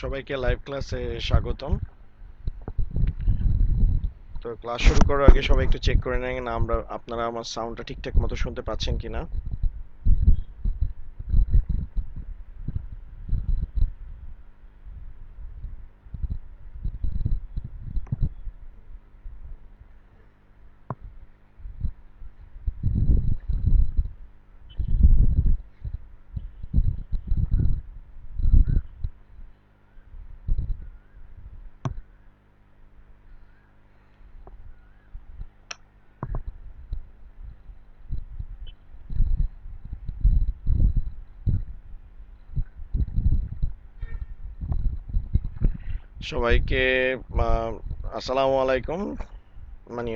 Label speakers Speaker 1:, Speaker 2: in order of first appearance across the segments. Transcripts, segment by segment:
Speaker 1: সবাইকে লাইভ ক্লাসে স্বাগতম। তো ক্লাস শুরু করার আগে সবাই একটু চেক করে নেন আপনারা আমার সাউন্ডটা ঠিকঠাক মতো শুনতে পাচ্ছেন কিনা। সবাইকে আসসালামু আলাইকুম,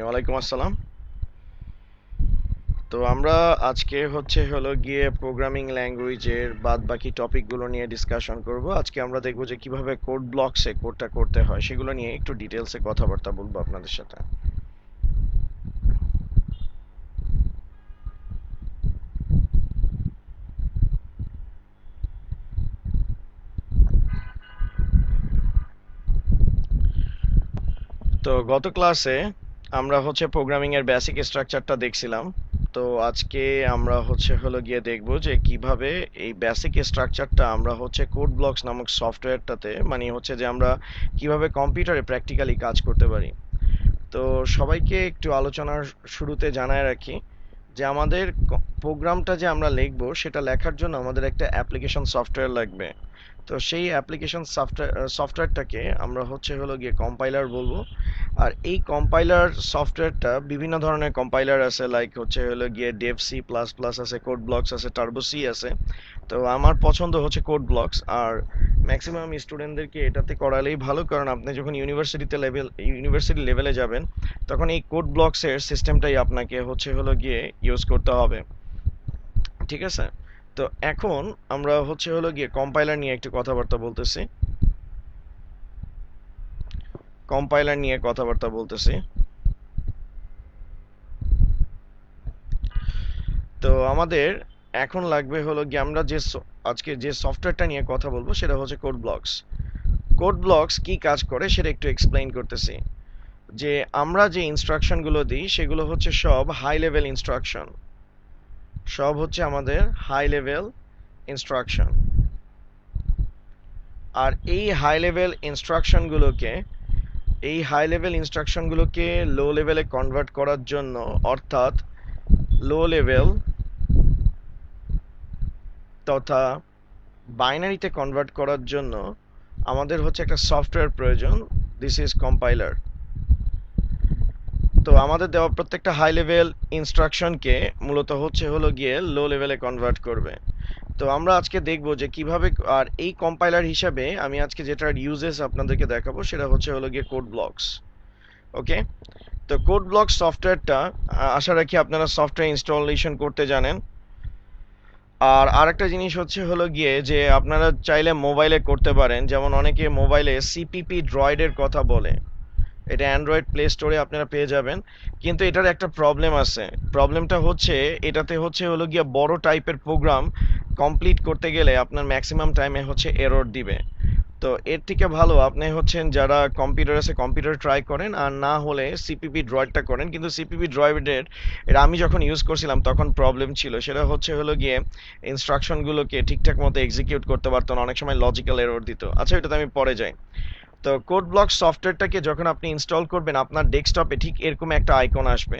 Speaker 1: ওয়ালাইকুম আসসালাম। তো আমরা আজকে হলো গিয়ে প্রোগ্রামিং ল্যাঙ্গুয়েজের বাদ বাকি টপিকগুলো নিয়ে ডিসকাশন করব। আজকে আমরা দেখব যে কিভাবে কোড ব্লকসে কোডটা করতে হয় সেগুলো নিয়ে একটু ডিটেলসে কথাবার্তা বলবো আপনাদের সাথে। তো গত ক্লাসে আমরা প্রোগ্রামিং এর বেসিক স্ট্রাকচারটা দেখছিলাম। তো আজকে আমরা হলো গিয়ে দেখব যে কিভাবে এই বেসিক স্ট্রাকচারটা আমরা কোড ব্লকস নামক সফটওয়্যারটাতে যে আমরা কিভাবে কম্পিউটারে প্র্যাকটিক্যালি কাজ করতে পারি। তো সবাইকে একটু আলোচনার শুরুতে জানায় রাখি যে আমাদের প্রোগ্রামটা যে আমরা লিখবো সেটা লেখার জন্য আমাদের একটা অ্যাপ্লিকেশন সফটওয়্যার লাগবে। তো সেই অ্যাপ্লিকেশন সফটওয়্যারটাকে আমরা হলো গিয়ে কম্পাইলার বলবো। আর এই কম্পাইলার সফটওয়্যারটা বিভিন্ন ধরনের কম্পাইলার আছে, লাইক হলো গিয়ে ডেভ সি প্লাস প্লাস আছে, কোড ব্লকস আছে, টার্বো সি আছে। তো আমার পছন্দ কোড ব্লকস। আর ম্যাক্সিমাম স্টুডেন্টদেরকে এটাতে করালেই ভালো, কারণ আপনি যখন ইউনিভার্সিটি লেভেলে যাবেন তখন এই কোড ব্লকসের সিস্টেমটাই আপনাকে হলো গিয়ে ইউজ করতে হবে। ঠিক আছে? তো এখন আমরা হলো গিয়ে কম্পাইলার নিয়ে একটু কথাবার্তা বলতেছি। কম্পাইলার নিয়ে কথাবার্তা বলতেছি। তো আমাদের এখন লাগবে হলো গিয়ে আমরা আজকে যে সফটওয়্যারটা নিয়ে কথা বলবো সেটা কোড ব্লকস। কোড ব্লকস কি কাজ করে সেটা একটু এক্সপ্লেইন করতেছি। যে আমরা যে ইনস্ট্রাকশনগুলো দিই সেগুলো সব হাই লেভেল ইনস্ট্রাকশন। সব আমাদের হাই লেভেল ইনস্ট্রাকশন। আর এই হাই লেভেল ইনস্ট্রাকশনগুলোকে লো লেভেলে কনভার্ট করার জন্য, অর্থাৎ লো লেভেল তথা বাইনারিতে কনভার্ট করার জন্য আমাদের একটা সফটওয়্যার প্রয়োজন। This is compiler. তো আমাদের দেওয়া প্রত্যেকটা হাই লেভেল ইনস্ট্রাকশনকে মূলত হলো গিয়ে লো লেভেলে কনভার্ট করবে। তো আমরা আজকে দেখব যে কিভাবে। আর এই কম্পাইলার হিসাবে আমি আজকে যেটার ইউজেস আপনাদেরকে দেখাবো সেটা হলো গিয়ে কোড ব্লকস। ওকে? তো কোড ব্লক সফটওয়্যারটা আশা রাখি আপনারা সফটওয়্যার ইনস্টলেশন করতে জানেন। আর আরেকটা জিনিস হলো গিয়ে যে আপনারা চাইলে মোবাইলে করতে পারেন, যেমন অনেকে মোবাইলে সিপিপি ড্রয়েডের কথা বলে। এটা অ্যান্ড্রয়েড প্লে স্টোরে আপনারা পেয়ে যাবেন। কিন্তু এটার একটা প্রবলেম আছে। প্রবলেমটা এটাতে হলো গিয়ে বড় টাইপের প্রোগ্রাম কমপ্লিট করতে গেলে আপনার ম্যাক্সিমাম টাইমে এরর দিবে। তো এর থেকে ভালো আপনি যারা কম্পিউটার আছে কম্পিউটার ট্রাই করেন, আর না হলে সিপিপি ড্রয়েডটা করেন। কিন্তু সিপিপি ড্রয়েডের এটা আমি যখন ইউজ করছিলাম তখন প্রবলেম ছিল, সেটা হলো গিয়ে ইনস্ট্রাকশনগুলোকে ঠিকঠাক মতো এক্সিকিউট করতে পারতো না, অনেক সময় লজিক্যাল এরর দিত। আচ্ছা, এটাতে আমি পরে যাই। তো কোড ব্লক সফটওয়্যারটাকে যখন আপনি ইনস্টল করবেন আপনার ডেস্কটপে ঠিক এরকম একটা আইকন আসবে।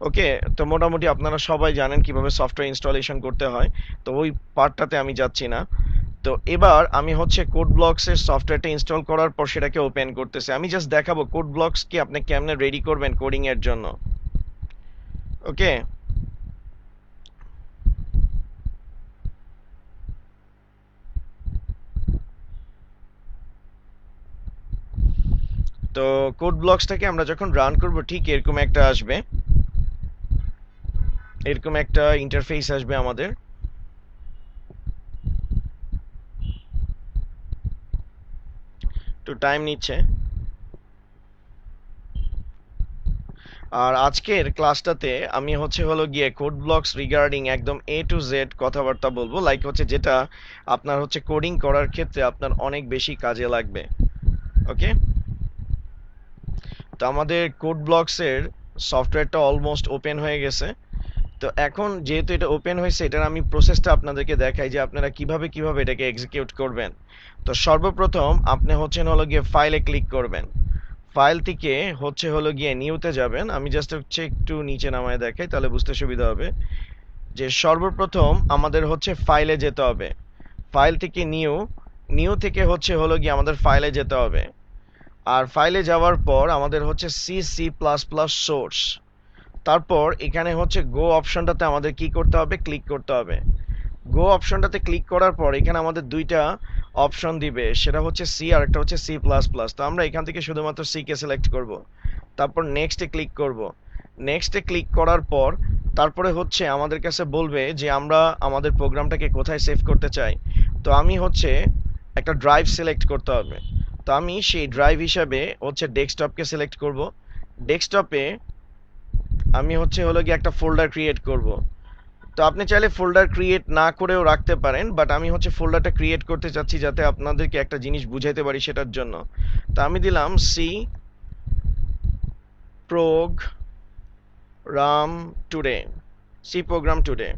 Speaker 1: ওকে? তো মোটামুটি আপনারা সবাই জানেন কিভাবে সফটওয়্যার ইনস্টলেশন করতে হয়, তো ওই পার্টটাতে আমি যাচ্ছি না। তো এবার আমি কোড ব্লকস এর সফটওয়্যারটা ইনস্টল করার পর সেটাকে ওপেন করতেছি। আমি জাস্ট দেখাবো কোড ব্লকস কি আপনি কেমনে রেডি করবেন কোডিং এর জন্য। ওকে? তো কোড ব্লকসটাকে আমরা যখন রান করব ঠিক এরকম একটা আসবে, এরকম একটা ইন্টারফেস আসবে আমাদের। একটু টাইম নিচ্ছে। আর আজকের ক্লাসটাতে আমি হলো গিয়ে কোড ব্লকস রিগার্ডিং একদম এ টু জেড কথাবার্তা বলবো, লাইক যেটা আপনার কোডিং করার ক্ষেত্রে আপনার অনেক বেশি কাজে লাগবে। ওকে, তো আমাদের কোড ব্লকসের সফটওয়্যারটা অলমোস্ট ওপেন হয়ে গেছে। তো এখন যেহেতু এটা ওপেন হয়েছে, এটার আমি প্রসেসটা আপনাদেরকে দেখাই যে আপনারা কিভাবে এটাকে এক্সিকিউট করবেন। তো সর্বপ্রথম আপনি হলো গিয়ে ফাইলে ক্লিক করবেন। ফাইল থেকে হলো গিয়ে নিউতে যাবেন। আমি জাস্ট একটু নিচে নামায় দেখাই, তাহলে বুঝতে সুবিধা হবে। যে সর্বপ্রথম আমাদের ফাইলে যেতে হবে। ফাইল থেকে নিউ, নিউ থেকে হলো গিয়ে আমাদের ফাইলে যেতে হবে। আর ফাইলে যাওয়ার পর আমাদের C C plus plus source. তারপর এখানে গো অপশনটাতে আমাদের কি করতে হবে, ক্লিক করতে হবে। গো অপশনটাতে ক্লিক করার পর এখানে আমাদের দুইটা অপশন দিবে, সেটা সি আর একটা সি প্লাস প্লাস। তো আমরা এখান থেকে শুধুমাত্র সি কে সিলেক্ট করব। তারপর নেক্সটে ক্লিক করব। নেক্সটে ক্লিক করার পর তারপরে আমাদের কাছে বলবে যে আমরা আমাদের প্রোগ্রামটাকে কোথায় সেভ করতে চাই। তো আমি একটা ড্রাইভ সিলেক্ট করতে হবে। তো আমি সেই ড্রাইভ হিসাবে ডেস্কটপকে সিলেক্ট করব। ডেস্কটপে আমি হলো গিয়ে একটা ফোল্ডার ক্রিয়েট করব। তো আপনি চাইলে ফোল্ডার ক্রিয়েট না করেও রাখতে পারেন, বাট আমি ফোল্ডারটা ক্রিয়েট করতে চাচ্ছি যাতে আপনাদেরকে একটা জিনিস বুঝাইতে পারি, সেটার জন্য। তো আমি দিলাম C program today, C program today.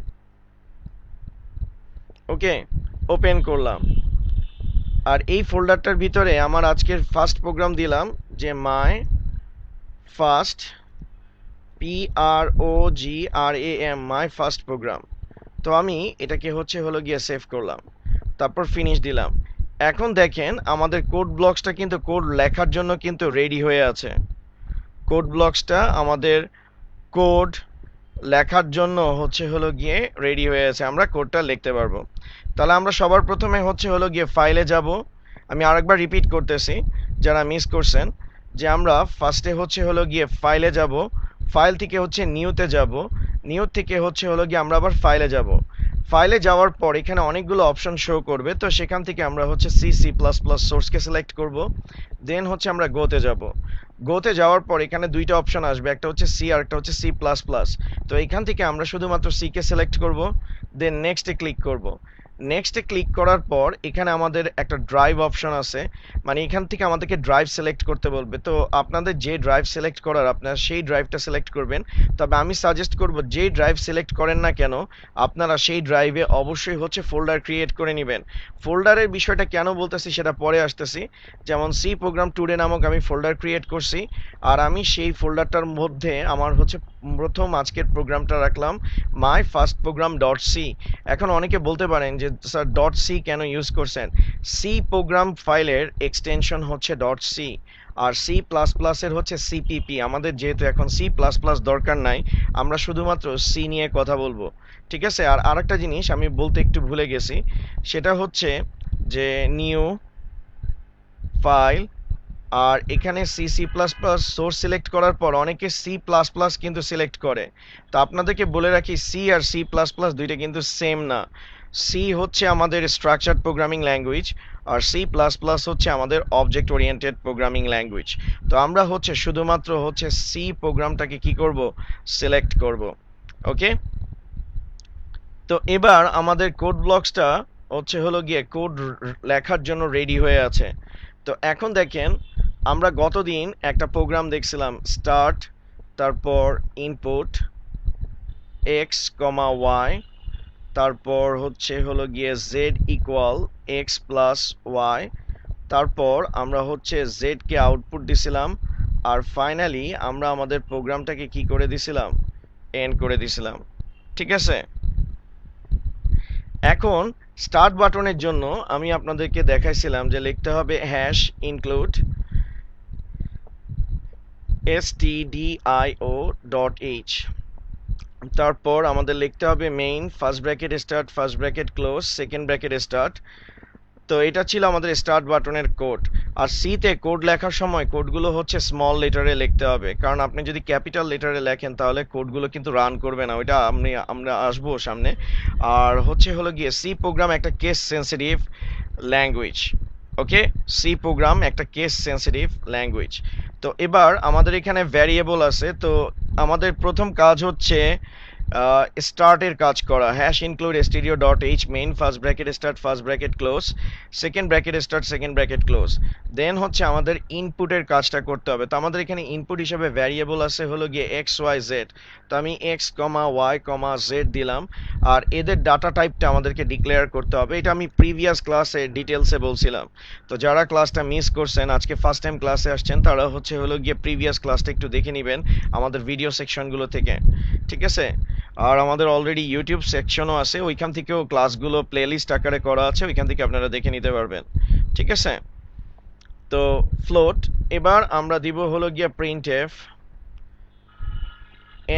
Speaker 1: Okay, open করলাম। আর এই ফোল্ডারটার ভিতরে আমার আজকের ফার্স্ট প্রোগ্রাম দিলাম, যে my first, PROGRAM, my first programme. তো আমি এটাকে হলো গিয়ে সেভ করলাম, তারপর ফিনিশ দিলাম। এখন দেখেন আমাদের কোড ব্লকসটা কিন্তু কোড লেখার জন্য কিন্তু রেডি হয়ে আছে। কোড ব্লকসটা আমাদের কোড লেখার জন্য হলো গিয়ে রেডি হয়ে আছে, আমরা কোডটা লিখতে পারবো। তাহলে আমরা সবার প্রথমে হলো গিয়ে ফাইলে যাব। আমি আরেকবার রিপিট করতেছি যারা মিস করছেন, যে আমরা ফার্স্টে হলো গিয়ে ফাইলে যাব। ফাইল থেকে নিউতে যাব। নিউ থেকে হলো গিয়ে আমরা আবার ফাইলে যাব। ফাইলে যাওয়ার পর এখানে অনেকগুলো অপশন শো করবে, তো সেখান থেকে আমরা সি সি প্লাস প্লাস সোর্সকে সিলেক্ট করব। দেন আমরা গোতে যাব। গোতে যাওয়ার পর এখানে দুইটা অপশন আসবে, একটা সি আর একটা সি প্লাস প্লাস। তো এখান থেকে আমরা শুধুমাত্র সি কে সিলেক্ট করব। দেন নেক্সটে ক্লিক করব। নেক্সটে ক্লিক করার পর এখানে আমাদের একটা ড্রাইভ অপশন আছে, মানে এখান থেকে আমাদেরকে ড্রাইভ সিলেক্ট করতে বলবে। তো আপনাদের যে ড্রাইভ সিলেক্ট করার আপনারা সেই ড্রাইভটা সিলেক্ট করবেন। তবে আমি সাজেস্ট করব যে ড্রাইভ সিলেক্ট করেন না কেন আপনারা সেই ড্রাইভে অবশ্যই ফোল্ডার ক্রিয়েট করে নেবেন। ফোল্ডারের বিষয়টা কেন বলতেছি সেটা পরে আসতেছি। যেমন সি প্রোগ্রাম টুডে নামক আমি ফোল্ডার ক্রিয়েট করছি, আর আমি সেই ফোল্ডারটার মধ্যে আমার প্রথম আজকের প্রোগ্রামটা রাখলাম my first programme dot C. এখন অনেকে বলতে পারেন যে স্যার ডট সি কেন ইউজ করছেন। সি প্রোগ্রাম ফাইলের এক্সটেনশন ডট সি, আর সি প্লাস প্লাসের সিপিপি। আমাদের যেহেতু এখন সি প্লাস প্লাস দরকার নাই, আমরা শুধুমাত্র সি নিয়ে কথা বলবো। ঠিক আছে, আর আরেকটা জিনিস আমি বলতে একটু ভুলে গেছি, সেটা যে নিউ ফাইল, আর এখানে C C plus plus source select করার পর অনেকে সি প্লাস প্লাস কিন্তু সিলেক্ট করে। তো আপনাদেরকে বলে রাখি, সি আর সি প্লাস প্লাস দুইটা কিন্তু সেম না। সি আমাদের স্ট্রাকচারড প্রোগ্রামিং ল্যাঙ্গুয়েজ, আর সি প্লাস প্লাস আমাদের অবজেক্ট ওরিয়েন্টেড প্রোগ্রামিং ল্যাঙ্গুয়েজ। তো আমরা শুধুমাত্র সি প্রোগ্রামটাকে কি করব, সিলেক্ট করব। ওকে, তো এবার আমাদের কোড ব্লকসটা হলো গিয়ে কোড লেখার জন্য রেডি হয়ে আছে। তো এখন দেখেন আমরা গতদিন একটা প্রোগ্রাম দেখছিলাম, স্টার্ট, তারপর ইনপুট এক্স কমা ওয়াই, তারপর হলো গিয়ে Z equal x plus Y, তারপর আমরা জেড কে আউটপুট দিছিলাম, আর ফাইনালি আমরা আমাদের প্রোগ্রামটাকে কি করে দিছিলাম, এন্ড করে দিছিলাম। ঠিক আছে, এখন স্টার্ট বাটনের জন্য আমি আপনাদেরকে দেখাইছিলাম যে লিখতে হবে হ্যাশ ইনক্লুড stdio.h। তারপর আমাদের লিখতে হবে main, first bracket start, first bracket close, second bracket start. তো এটা ছিল আমাদের স্টার্ট বাটনের কোড। আর সিতে কোড লেখার সময় কোডগুলো স্মল লেটারে লিখতে হবে, কারণ আপনি যদি ক্যাপিটাল লেটারে লেখেন তাহলে কোডগুলো কিন্তু রান করবে না, ওইটা আমরা আসবো সামনে। আর হলো গিয়ে সি প্রোগ্রাম একটা কেস সেন্সিটিভ ল্যাঙ্গুয়েজ। ওকে, সি প্রোগ্রাম একটা কেস সেন্সিটিভ ল্যাঙ্গুয়েজ। তো এবার আমাদের এখানে ভ্যারিয়েবল আছে, তো আমাদের প্রথম কাজ হচ্ছে স্টার্টের কাজ করা। Hash include stdio dot h main first bracket start first bracket close second bracket start second bracket close. Then হচ্ছে আমাদের ইনপুটের কাজটা করতে হবে। তো আমাদের এখানে ইনপুট হিসেবে ভ্যারিয়েবল আছে হলো গিয়ে এক্স ওয়াই জেড। তো আমি এক্স কমা ওয়াই কমা জেড দিলাম। আর এদের ডাটা টাইপটা আমাদেরকে ডিক্লেয়ার করতে হবে। এটা আমি প্রিভিয়াস ক্লাসে ডিটেলসে বলছিলাম। তো যারা ক্লাসটা মিস করছেন, আজকে ফার্স্ট টাইম ক্লাসে আসছেন, তারা হচ্ছে হলো গিয়ে প্রিভিয়াস ক্লাসটা একটু দেখে নেবেন আমাদের ভিডিও সেকশনগুলো থেকে। ঠিক আছে? আর আমাদের অলরেডি ইউটিউব সেকশনও আছে, ওইখান থেকেও ক্লাসগুলো প্লেলিস্ট আকারে করা আছে, ওইখান থেকে আপনারা দেখে নিতে পারবেন। ঠিক আছে? তো ফ্লোট, এবার আমরা দিব হলো গিয়া printf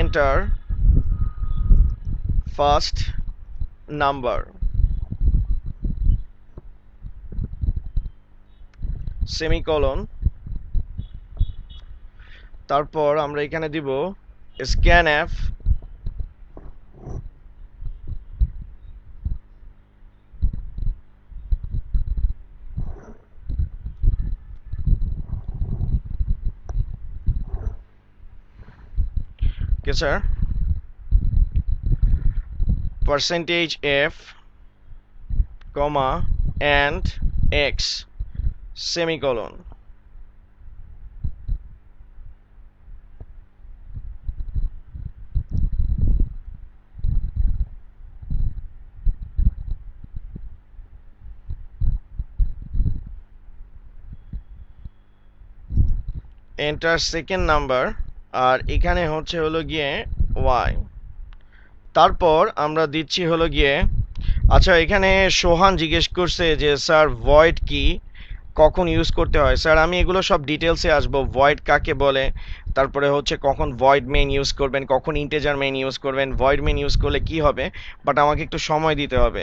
Speaker 1: enter first number semicolon. তারপর আমরা এখানে দিব স্ক্যান এফ কে sir percentage f comma and x semicolon. Enter second number, আর এখানে হচ্ছে হলো গিয়ে ওয়াই। তারপর আমরা দিচ্ছি হলো গিয়ে, আচ্ছা এখানে সোহান জিজ্ঞেস করছে যে স্যার ভয়েড কি কখন ইউজ করতে হয়। স্যার আমি এগুলো সব ডিটেলসে আসবো, ভয়েড কাকে বলে, তারপরে হচ্ছে কখন ভয়েড মেইন ইউজ করবেন, কখন ইন্টিজার মেইন ইউজ করবেন, ভয়েড মেইন ইউজ করলে কি হবে। বাট আমাকে একটু সময় দিতে হবে,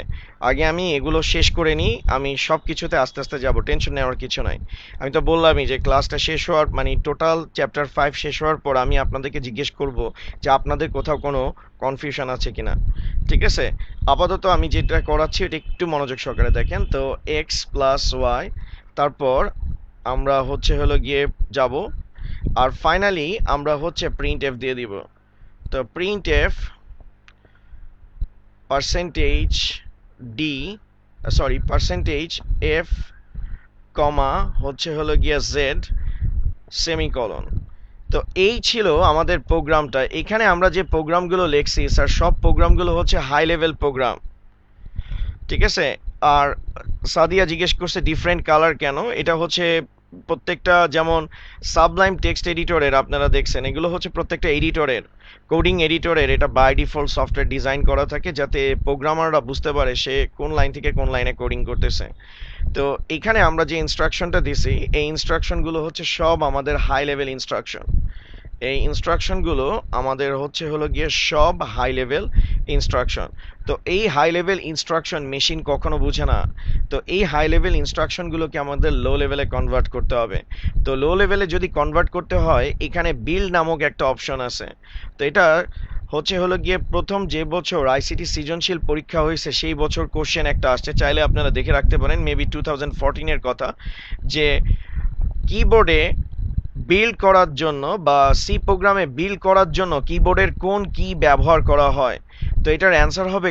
Speaker 1: আগে আমি এগুলো শেষ করে নিই। আমি সব কিছুতে আস্তে আস্তে যাব, টেনশন নেওয়ার কিছু নাই। আমি তো বললামই যে ক্লাসটা শেষ হওয়ার মানে টোটাল চ্যাপ্টার 5 শেষ হওয়ার পর আমি আপনাদেরকে জিজ্ঞেস করব যে আপনাদের কোথাও কোনো কনফিউশন আছে কিনা। ঠিক আছে? আপাতত আমি যেটা করাচ্ছি এটা একটু মনোযোগ সহকারে দেখেন। তো এক্স প্লাস ওয়াই, তারপর আমরা হচ্ছে হলো গিয়ে যাব, আর ফাইনালি আমরা হচ্ছে প্রিন্ট এফ দিয়ে দিব। তো printf percentage d, sorry percentage f comma হচ্ছে হলো গিয়া জেড সেমিকলন। তো এই ছিল আমাদের প্রোগ্রামটা। এখানে আমরা যে প্রোগ্রামগুলো লিখছি স্যার, সব প্রোগ্রামগুলো হচ্ছে হাই লেভেল প্রোগ্রাম। ঠিক আছে? আর সাদিয়া জিজ্ঞেস করছে ডিফারেন্ট কালার কেন। এটা হচ্ছে প্রত্যেকটা, যেমন সাবলাইম টেক্সট এডিটরের আপনারা দেখছেন, এগুলো হচ্ছে প্রত্যেকটা এডিটরের, কোডিং এডিটরের এটা বাই ডিফল্ট সফটওয়্যার ডিজাইন করা থাকে যাতে প্রোগ্রামাররা বুঝতে পারে সে কোন লাইন থেকে কোন লাইনে কোডিং করতেছে। তো এখানে আমরা যে ইনস্ট্রাকশনটা দিছি, এই ইনস্ট্রাকশনগুলো হচ্ছে সব আমাদের হাই লেভেল ইনস্ট্রাকশন। এই ইনস্ট্রাকশনগুলো আমাদের হচ্ছে হলো গিয়ে সব হাই লেভেল ইনস্ট্রাকশন। তো এই হাই লেভেল ইনস্ট্রাকশন মেশিন কখনো বুঝে না। তো এই হাই লেভেল ইনস্ট্রাকশনগুলোকে আমাদের লো লেভেলে কনভার্ট করতে হবে। তো লো লেভেলে যদি কনভার্ট করতে হয়, এখানে বিল্ড নামক একটা অপশন আছে। তো এটা হচ্ছে হলো গিয়ে প্রথম যে বছর আইসিটি সৃজনশীল পরীক্ষা হয়েছে সেই বছর কোশ্চেন একটা আসছে, চাইলে আপনারা দেখে রাখতে পারেন, মেবি 2014 এর কথা, যে কিবোর্ডে বিল্ড করার জন্য বা সি প্রোগ্রামে বিল্ড করার জন্য কিবোর্ডের কোন কি ব্যবহার করা হয়। তো এটার অ্যান্সার হবে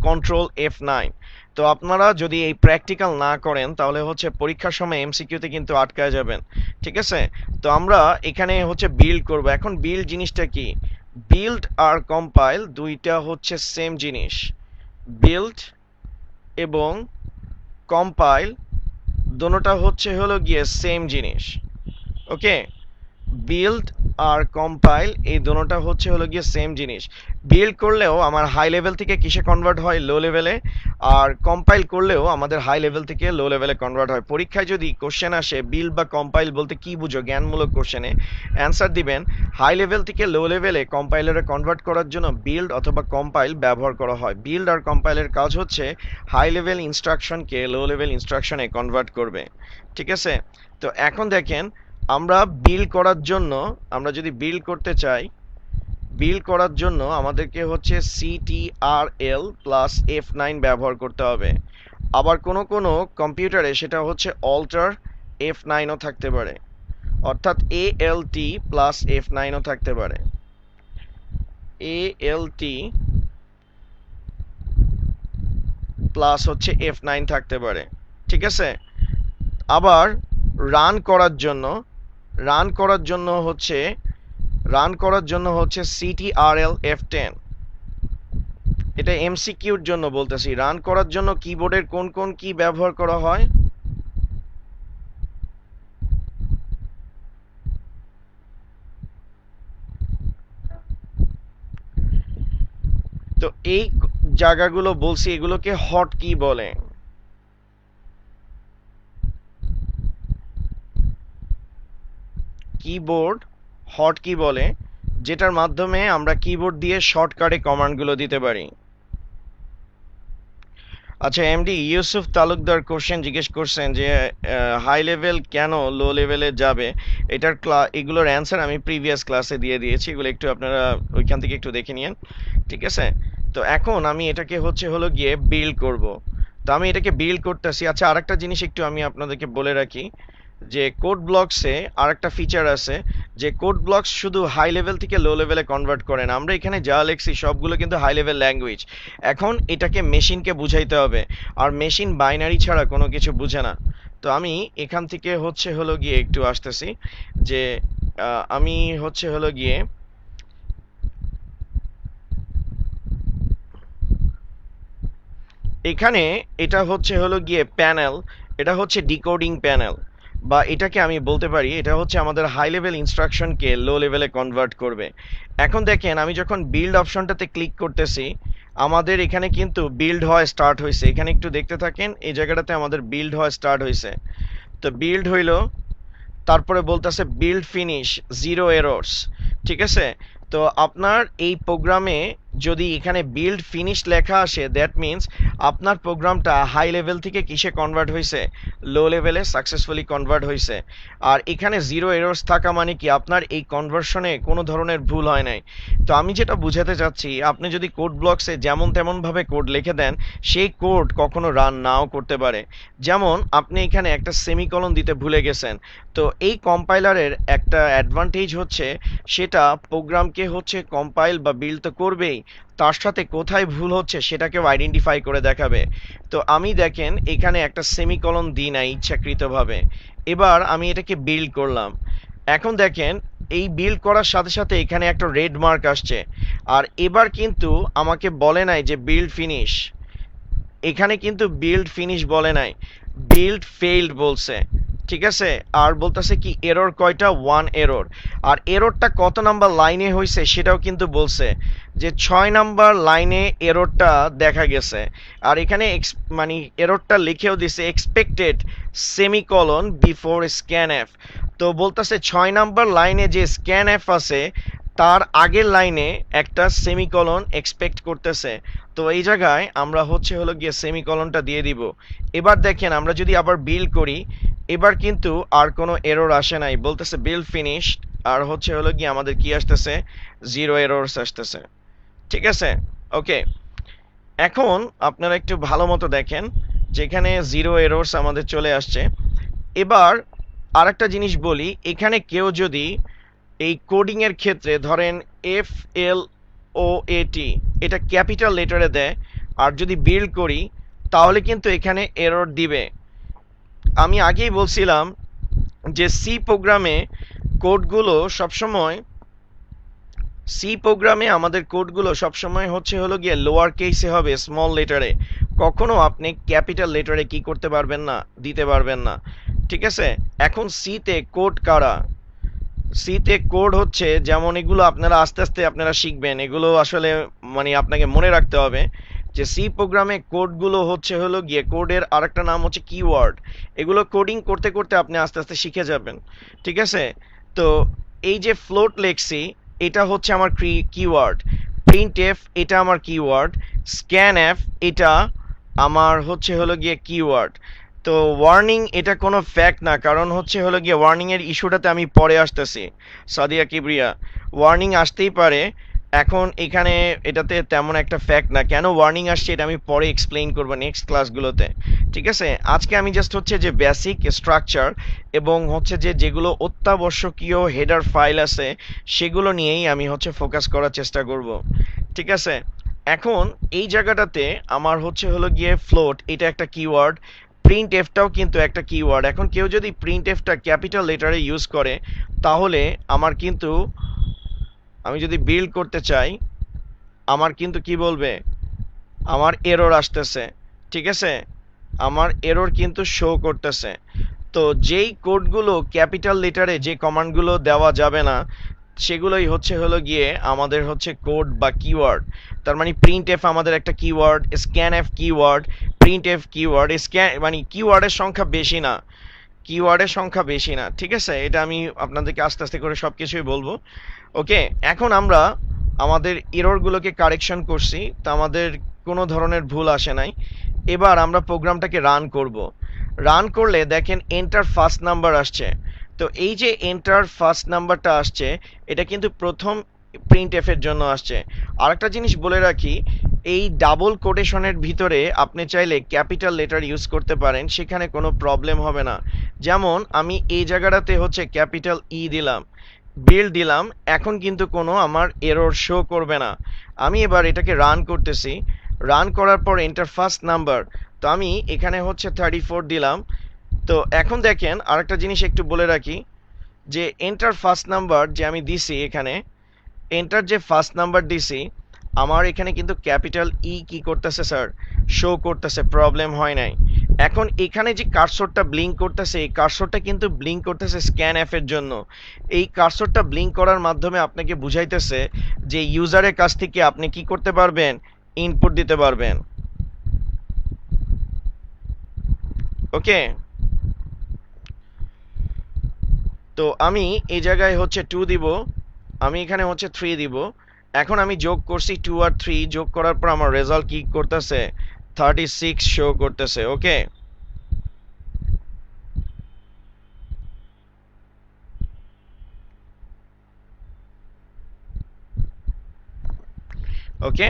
Speaker 1: কন্ট্রোল F9। তো আপনারা যদি এই প্র্যাকটিক্যাল না করেন তাহলে হচ্ছে পরীক্ষার সময় এমসিকিউতে কিন্তু আটকায় যাবেন। ঠিক আছে? তো আমরা এখানে হচ্ছে বিল্ড করব। এখন বিল্ড জিনিসটা কি? বিল্ড আর কম্পাইল দুইটা হচ্ছে সেম জিনিস। বিল্ড এবং কম্পাইল দোনোটা হচ্ছে হলো গিয়ে সেম জিনিস। ওকে? বিল্ড আর কম্পাইল এই দোনোটা হচ্ছে হলো গিয়ে সেম জিনিস। বিল্ড করলেও আমার হাই লেভেল থেকে কিসে কনভার্ট হয়? লো লেভেলে। আর কম্পাইল করলেও আমাদের হাই লেভেল থেকে লো লেভেলে কনভার্ট হয়। পরীক্ষায় যদি কোশ্চেন আসে বিল্ড বা কম্পাইল বলতে কি বুঝো, জ্ঞানমূলক কোশ্চেনে অ্যান্সার দিবেন হাই লেভেল থেকে লো লেভেলে কম্পাইলারে কনভার্ট করার জন্য বিল্ড অথবা কম্পাইল ব্যবহার করা হয়। বিল্ড আর কম্পাইলের কাজ হচ্ছে হাই লেভেল ইনস্ট্রাকশনকে লো লেভেল ইনস্ট্রাকশনে কনভার্ট করবে। ঠিক আছে? তো এখন দেখেন, আমরা বিল্ড করার জন্য, আমরা যদি বিল্ড করতে চাই, বিল্ড করার জন্য আমাদেরকে হচ্ছে CTRL প্লাস F9 ব্যবহার করতে হবে। আবার কোনো কোনো কম্পিউটারে সেটা হচ্ছে অল্টার F9ও থাকতে পারে, অর্থাৎ ALT প্লাস F9ও থাকতে পারে। ALT প্লাস হচ্ছে F9 থাকতে পারে, ঠিক আছে। আবার রান করার জন্য রান করার জন্য হচ্ছে CTRL F10। এটা এমসিকিউর জন্য বলতেছি, রান করার জন্য কিবোর্ডের কোন কোন কি ব্যবহার করা হয়। তো এই জায়গাগুলো বলছি, এগুলোকে হট কি বলে। কিবোর্ড হট কি বলে, যেটার মাধ্যমে আমরা কিবোর্ড দিয়ে শর্টকাটে কমান্ডগুলো দিতে পারি। আচ্ছা, এমডি ইউসুফ তালুকদার কোশ্চেন জিজ্ঞেস করছেন যে হাই লেভেল কেন লো লেভেলে যাবে। এগুলোর অ্যান্সার আমি প্রিভিয়াস ক্লাসে দিয়ে দিয়েছি, এগুলো একটু আপনারা ওইখান থেকে একটু দেখে নিন, ঠিক আছে। তো এখন আমি এটাকে হলো গিয়ে বিল্ড করব। তো আমি এটাকে বিল্ড করতেছি। আচ্ছা, আরেকটা জিনিস একটু আমি আপনাদেরকে বলে রাখি যে কোড ব্লকসে আরেকটা ফিচার আছে, যে কোড ব্লকস শুধু হাই লেভেল থেকে লো লেভেলে কনভার্ট করে না। আমরা এখানে যা লিখছি সবগুলো কিন্তু হাই লেভেল ল্যাঙ্গুয়েজ। এখন এটাকে মেশিনকে বুঝাইতে হবে, আর মেশিন বাইনারি ছাড়া কোনো কিছু বুঝে না। তো আমি এখান থেকে হলো গিয়ে একটু আসতেছি যে আমি হলো গিয়ে এখানে এটা হলো গিয়ে প্যানেল, এটা হচ্ছে ডিকোডিং প্যানেল, বা এটাকে আমি বলতে পারি এটা হচ্ছে আমাদের হাই লেভেল ইনস্ট্রাকশনকে লো লেভেলে কনভার্ট করবে। এখন দেখেন, আমি যখন বিল্ড অপশনটাতে ক্লিক করতেছি, আমাদের এখানে কিন্তু বিল্ড হয় স্টার্ট হয়েছে। এখানে একটু দেখতে থাকেন, এই জায়গাটাতে আমাদের বিল্ড হয় স্টার্ট হয়েছে। তো বিল্ড হইলো, তারপরে বলতেছে বিল্ড ফিনিশ 0 এরর্স, ঠিক আছে। তো আপনার এই প্রোগ্রামে যদি এখানে বিল্ড ফিনিশ লেখা আসে, দ্যাট মিন্স আপনার প্রোগ্রামটা হাই লেভেল থেকে কিসে কনভার্ট হয়েছে, লো লেভেলে সাকসেসফুলি কনভার্ট হয়েছে। আর এখানে 0 এরর্স থাকা মানে কি আপনার এই কনভার্সনে কোনো ধরনের ভুল হয় নাই। তো আমি যেটা বুঝাতে চাচ্ছি, আপনি যদি কোড ব্লকসে যেমন তেমন ভাবে কোড লিখে দেন, সেই কোড কখনো রান নাও করতে পারে। যেমন আপনি এখানে একটা সেমিকলন দিতে ভুলে গেছেন। তো এই কম্পাইলারের একটা অ্যাডভান্টেজ হচ্ছে, সেটা প্রোগ্রামকে কম্পাইল বা বিল্ড তো করবেই, তার সাথে কোথায় ভুল হচ্ছে সেটাকেও আইডেন্টিফাই করে দেখাবে। তো আমি দেখেন এখানে একটা সেমিকলন দিই না ইচ্ছাকৃতভাবে। এবার আমি এটাকে বিল্ড করলাম। এখন দেখেন, এই বিল্ড করার সাথে সাথে এখানে একটা রেড মার্ক আসছে। আর এবার কিন্তু আমাকে বলে নাই যে বিল্ড ফিনিশ, এখানে কিন্তু বিল্ড ফিনিশ বলে নাই, বিল্ড ফেইল্ড বলছে, ঠিক আছে। আর বলতেছে কি এরর কয়টা, 1 এরর। আর এররটা কত নাম্বার লাইনে হয়েছে সেটাও কিন্তু বলছে, যে 6 নাম্বার লাইনে এররটা দেখা গেছে। আর এখানে মানে এররটা লিখেও দিছে expected semicolon before scan F. তো বলতেছে 6 নাম্বার লাইনে যে স্ক্যান এফ আছে, তার আগের লাইনে একটা সেমিকলন এক্সপেক্ট করতেছে। তো এই জায়গায় আমরা হলো গিয়ে সেমিকলনটা দিয়ে দিব। এবার দেখেন, আমরা যদি আবার বিল্ড করি, এবার কিন্তু আর কোনো এরর আসে নাই, বলতেছে বিল্ড ফিনিশ। আর হলো গিয়ে আমাদের কি আসতেছে, 0 এররস আসতেছে, ঠিক আছে। ওকে, এখন আপনারা একটু ভালো মতো দেখেন, যেখানে 0 এররস আমাদের চলে আসছে। এবার আরেকটা জিনিস বলি, এখানে কেউ যদি এই কোডিং এর ক্ষেত্রে ধরেন FLOAT এটা ক্যাপিটাল লেটারে দেয়, আর যদি বিল্ড করি তাহলে কিন্তু এখানে এরর দিবে। আমি আগেই বলছিলাম যে সি প্রোগ্রামে আমাদের কোডগুলো সবসময় হলো গিয়ে লোয়ার কেসে হবে, স্মল লেটারে। কখনো আপনি ক্যাপিটাল লেটারে কি করতে পারবেন না, দিতে পারবেন না, ঠিক আছে। এখন সিতে কোড কারা, সিতে কোড হচ্ছে যেমন, এগুলো আপনারা আস্তে আস্তে আপনারা শিখবেন, এগুলো আসলে মানে আপনাকে মনে রাখতে হবে যে সি প্রোগ্রামে কোডগুলো হলো গিয়ে, কোডের আরেকটা নাম হচ্ছে কিওয়ার্ড। এগুলো কোডিং করতে করতে আপনি আস্তে আস্তে শিখে যাবেন, ঠিক আছে। তো এই যে ফ্লোট লেখছি, এটা হচ্ছে আমার কিওয়ার্ড। প্রিন্ট এফ এটা আমার কিওয়ার্ড। স্ক্যান এফ এটা আমার হলো গিয়ে কিওয়ার্ড। তো ওয়ার্নিং এটা কোনো ফ্যাক্ট না, কারণ হলো গিয়ে ওয়ার্নিং এর ইস্যুটাতে আমি পরে আসতেছি। সাদিয়া কিবরিয়া, ওয়ার্নিং আসতেই পারে। এখন এখানে এটাতে তেমন একটা ফ্যাক্ট না, কেন ওয়ার্নিং আসছে এটা আমি পরে এক্সপ্লেইন করবো নেক্সট ক্লাসগুলোতে, ঠিক আছে। আজকে আমি জাস্ট যে বেসিক স্ট্রাকচার এবং হচ্ছে যে যেগুলো অত্যাবশ্যকীয় হেডার ফাইল আছে সেগুলো নিয়েই আমি হচ্ছে ফোকাস করার চেষ্টা করব। ঠিক আছে, এখন এই জায়গাটাতে আমার হচ্ছে হলো গিয়ে ফ্লোট, এটা একটা কিওয়ার্ড, প্রিন্ট এফটাও কিন্তু একটা কিওয়ার্ড। এখন কেউ যদি প্রিন্ট এফটা ক্যাপিটাল লেটারে ইউজ করে তাহলে আমার কিন্তু, আমি যদি বিল্ড করতে চাই, আমার কিন্তু কি বলবে, আমার এরর আসতেছে। ঠিক আছে, আমার এরর কিন্তু শো করতেছে। তো যেই কোডগুলো ক্যাপিটাল লেটারে, যে কমান্ডগুলো দেওয়া যাবে না, সেগুলোই হচ্ছে হলো গিয়ে আমাদের হচ্ছে কোড বা কিওয়ার্ড। তার মানে প্রিন্ট এফ আমাদের একটা keyword, scan F keyword, print F keyword, scan মানে কিওয়ার্ডের সংখ্যা বেশি না, কিওয়ার্ডের সংখ্যা বেশি না। ঠিক আছে, এটা আমি আপনাদেরকে আস্তে আস্তে করে সব কিছুই বলবো। ওকে, এখন আমরা আমাদের এররগুলোকে কারেকশন করছি, তো আমাদের কোনো ধরনের ভুল আসে নাই। এবার আমরা প্রোগ্রামটাকে রান করব। রান করলে দেখেন এন্টার ফার্স্ট নাম্বার আসছে। তো এই যে এন্টার ফার্স্ট নাম্বারটা আসছে, এটা কিন্তু প্রথম প্রিন্ট এফ এর জন্য আসছে। আরেকটা জিনিস বলে রাখি, এই ডাবল কোটেশনের ভিতরে আপনি চাইলে ক্যাপিটাল লেটার ইউজ করতে পারেন, সেখানে কোনো প্রবলেম হবে না। যেমন আমি এই জায়গাটাতে হচ্ছে ক্যাপিটাল ই দিলাম, বিল্ড দিলাম, এখন কিন্তু কোনো আমার এরর শো করবে না। আমি এবার এটাকে রান করতেছি, রান করার পর এন্টার ফার্স্ট নাম্বার, তো আমি এখানে হচ্ছে 34 দিলাম। তো এখন দেখেন আরেকটা জিনিস একটু বলে রাখি, যে এন্টার ফার্স্ট নাম্বার যে আমি দিছি, এখানে এন্টার যে ফার্স্ট নাম্বার দিছি, আমার এখানে কিন্তু ক্যাপিটাল ই কি করতেছে স্যার, শো করতেছে, প্রবলেম হয় নাই। এখন এখানে যে কার্সরটা ব্লিঙ্ক করতেছে, এই কার্সরটা কিন্তু ব্লিঙ্ক করতেছে স্ক্যান এফ এর জন্য। এই কার্সরটা ব্লিঙ্ক করার মাধ্যমে আপনাকে বুঝাইতেছে যে ইউজারের কাছ থেকে আপনি কি করতে পারবেন, ইনপুট দিতে পারবেন। ওকে, তো আমি এই জায়গায় হচ্ছে 2 দিব, আমি এখানে হচ্ছে 3 দিব। এখন আমি যোগ করছি 2 আর 3, যোগ করার পর আমার রেজাল্ট কি করতেছে, 36 শো করতেছে। ওকে, ওকে,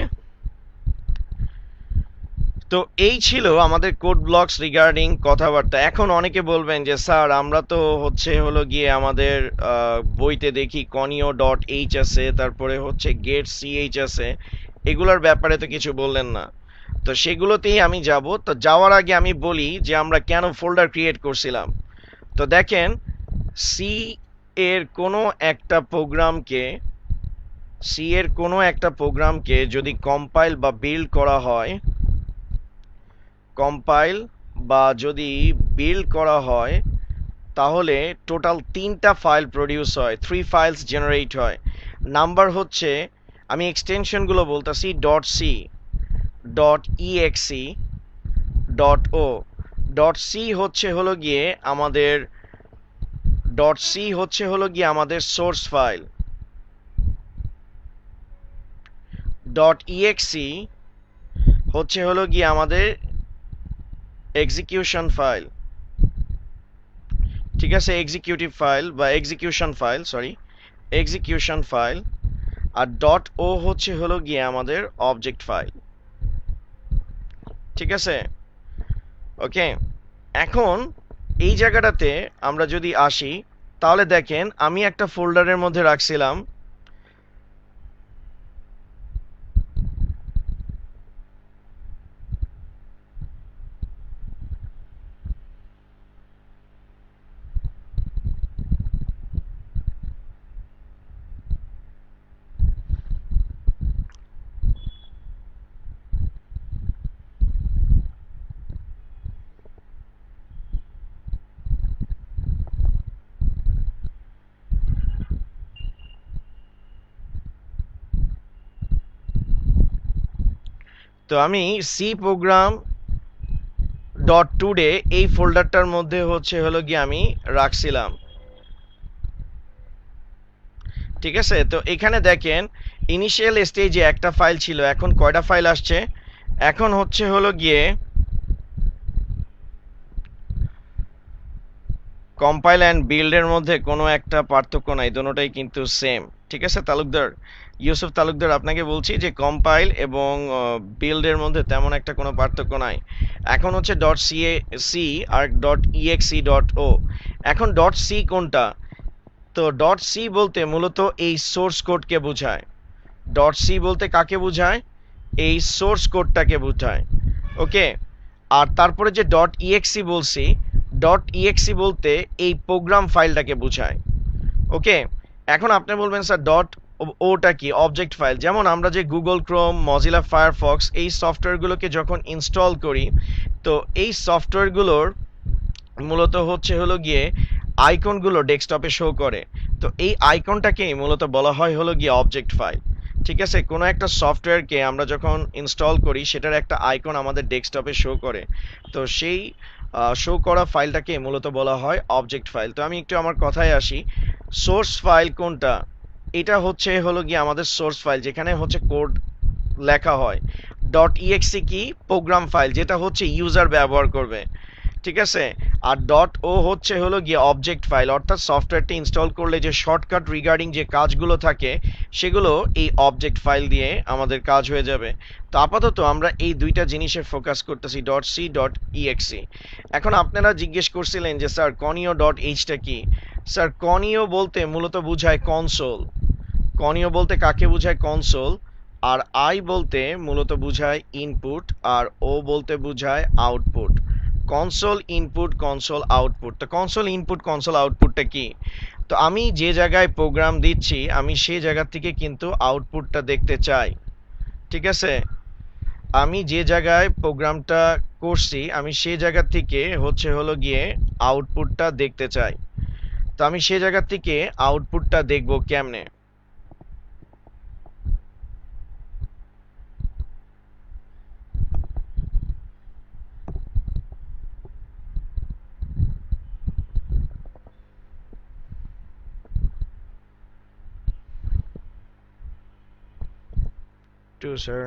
Speaker 1: তো এই ছিল আমাদের কোড ব্লকস রিগার্ডিং কথাবার্তা। এখন অনেকে বলবেন যে স্যার আমরা তো হচ্ছে হলো গিয়ে আমাদের বইতে দেখি কনিও ডট এইচ আছে, তারপরে হচ্ছে গেট সিএইচ আছে, এগুলোর ব্যাপারে তো কিছু বললেন না। তো সেগুলোতেই আমি যাব। তো যাওয়ার আগে আমি বলি যে আমরা কেন ফোল্ডার ক্রিয়েট করছিলাম। তো দেখেন, সি এর কোনো একটা প্রোগ্রামকে, সি এর কোনো একটা প্রোগ্রামকে যদি কম্পাইল বা বিল্ড করা হয়, কম্পাইল বা যদি বিল্ড করা হয়, তাহলে টোটাল 3টা ফাইল প্রডিউস হয়, 3 ফাইলস জেনারেট হয়। নাম্বার হচ্ছে, আমি এক্সটেনশনগুলো বলতেছি, dot C, dot exe, dot ও। ডট সি হচ্ছে হলো গিয়ে আমাদের, ডট সি হচ্ছে হলো গিয়ে আমাদের সোর্স ফাইল, ডট ইএক্সি হচ্ছে হলো গিয়ে আমাদের এক্সিকিউশন ফাইল। ঠিক আছে, এক্সিকিউটিভ ফাইল বা execution file, sorry, execution file. R dot ও হচ্ছে হলো গিয়ে আমাদের অবজেক্ট ফাইল। ঠিক আছে, ওকে, এখন এই জায়গাটাতে আমরা যদি আসি, তাহলে দেখেন আমি একটা ফোল্ডারের মধ্যে রাখছিলাম, তো আমি সি প্রোগ্রাম ডট টুডে এই ফোল্ডারটার মধ্যে হচ্ছে হলো গিয়ে আমি রাখছিলাম। ঠিক আছে, তো এখানে দেখেন ইনিশিয়াল স্টেজে একটা ফাইল ছিল, এখন কয়টা ফাইল আসছে, এখন হচ্ছে হলো গিয়ে কম্পাইল অ্যান্ড বিল্ডের মধ্যে কোনো একটা পার্থক্য নাই, দোনোটাই কিন্তু সেম। ঠিক আছে তালুকদার, ইউসুফ তালুকদার, আপনাকে বলছি যে কম্পাইল এবং বিল্ডের মধ্যে তেমন একটা কোনো পার্থক্য নাই। এখন হচ্ছে dot C R dot exe dot ও। এখন ডট সি কোনটা? তো ডট সি বলতে মূলত এই সোর্স কোডকে বোঝায়। ডট সি বলতে কাকে বোঝায়? এই সোর্স কোডটাকে বোঝায়। ওকে, আর তারপরে যে ডট ইএক্সি বলছি, ডট ইএক্সি বলতে এই প্রোগ্রাম ফাইলটাকে বোঝায়। ওকে, এখন আপনি বলবেন স্যার ডট ওটা কি? Object file. যেমন আমরা যে গুগল ক্রোম, মজিলা ফায়ারফক্স এই সফটওয়্যারগুলোকে যখন ইনস্টল করি, তো এই সফটওয়্যারগুলোর মূলত হচ্ছে হলো গিয়ে আইকনগুলো ডেস্কটপে শো করে। তো এই আইকনটাকেই মূলত বলা হয় হলো গিয়ে অবজেক্ট ফাইল। ঠিক আছে, কোনো একটা সফটওয়্যারকে আমরা যখন ইনস্টল করি সেটার একটা আইকন আমাদের ডেস্কটপে শো করে। তো সেই শো করা ফাইলটাকে মূলত বলা হয় অবজেক্ট ফাইল। তো আমি একটু আমার কথায় আসি, সোর্স ফাইল কোনটা? এটা হচ্ছে হলো গিয়ে আমাদের সোর্স ফাইল, যেখানে হচ্ছে কোড লেখা হয়। ডট ইএক্সি কি? প্রোগ্রাম ফাইল, যেটা হচ্ছে ইউজার ব্যবহার করবে। ঠিক আছে, আর ডট ও হচ্ছে হলো গিয়ে অবজেক্ট ফাইল, অর্থাৎ সফটওয়্যারটি ইনস্টল করলে যে শর্টকাট রিগার্ডিং যে কাজগুলো থাকে সেগুলো এই অবজেক্ট ফাইল দিয়ে আমাদের কাজ হয়ে যাবে। তো আপাতত আমরা এই দুইটা জিনিসে ফোকাস করতেছি, ডট সি, ডট ইএক্সি। এখন আপনারা জিজ্ঞেস করছিলেন যে স্যার কনিও ডট এইচটা কি? স্যার কনিও বলতে মূলত বোঝায় কনসোল। কনিও বলতে কাকে বোঝায়? কনসোল। আর আই বলতে মূলত বোঝায় ইনপুট, আর ও বলতে বোঝায় output. Console input, console output. তো কনসোল ইনপুট, কনসোল আউটপুটটা কি? তো আমি যে জায়গায় প্রোগ্রাম দিচ্ছি আমি সেই জায়গা থেকে কিন্তু আউটপুটটা দেখতে চাই। ঠিক আছে, আমি যে জায়গায় প্রোগ্রামটা করছি আমি সেই জায়গা থেকে হচ্ছে হলো গিয়ে আউটপুটটা দেখতে চাই। তো আমি সেই জায়গা থেকে আউটপুটটা দেখব কেমনে? Two sir.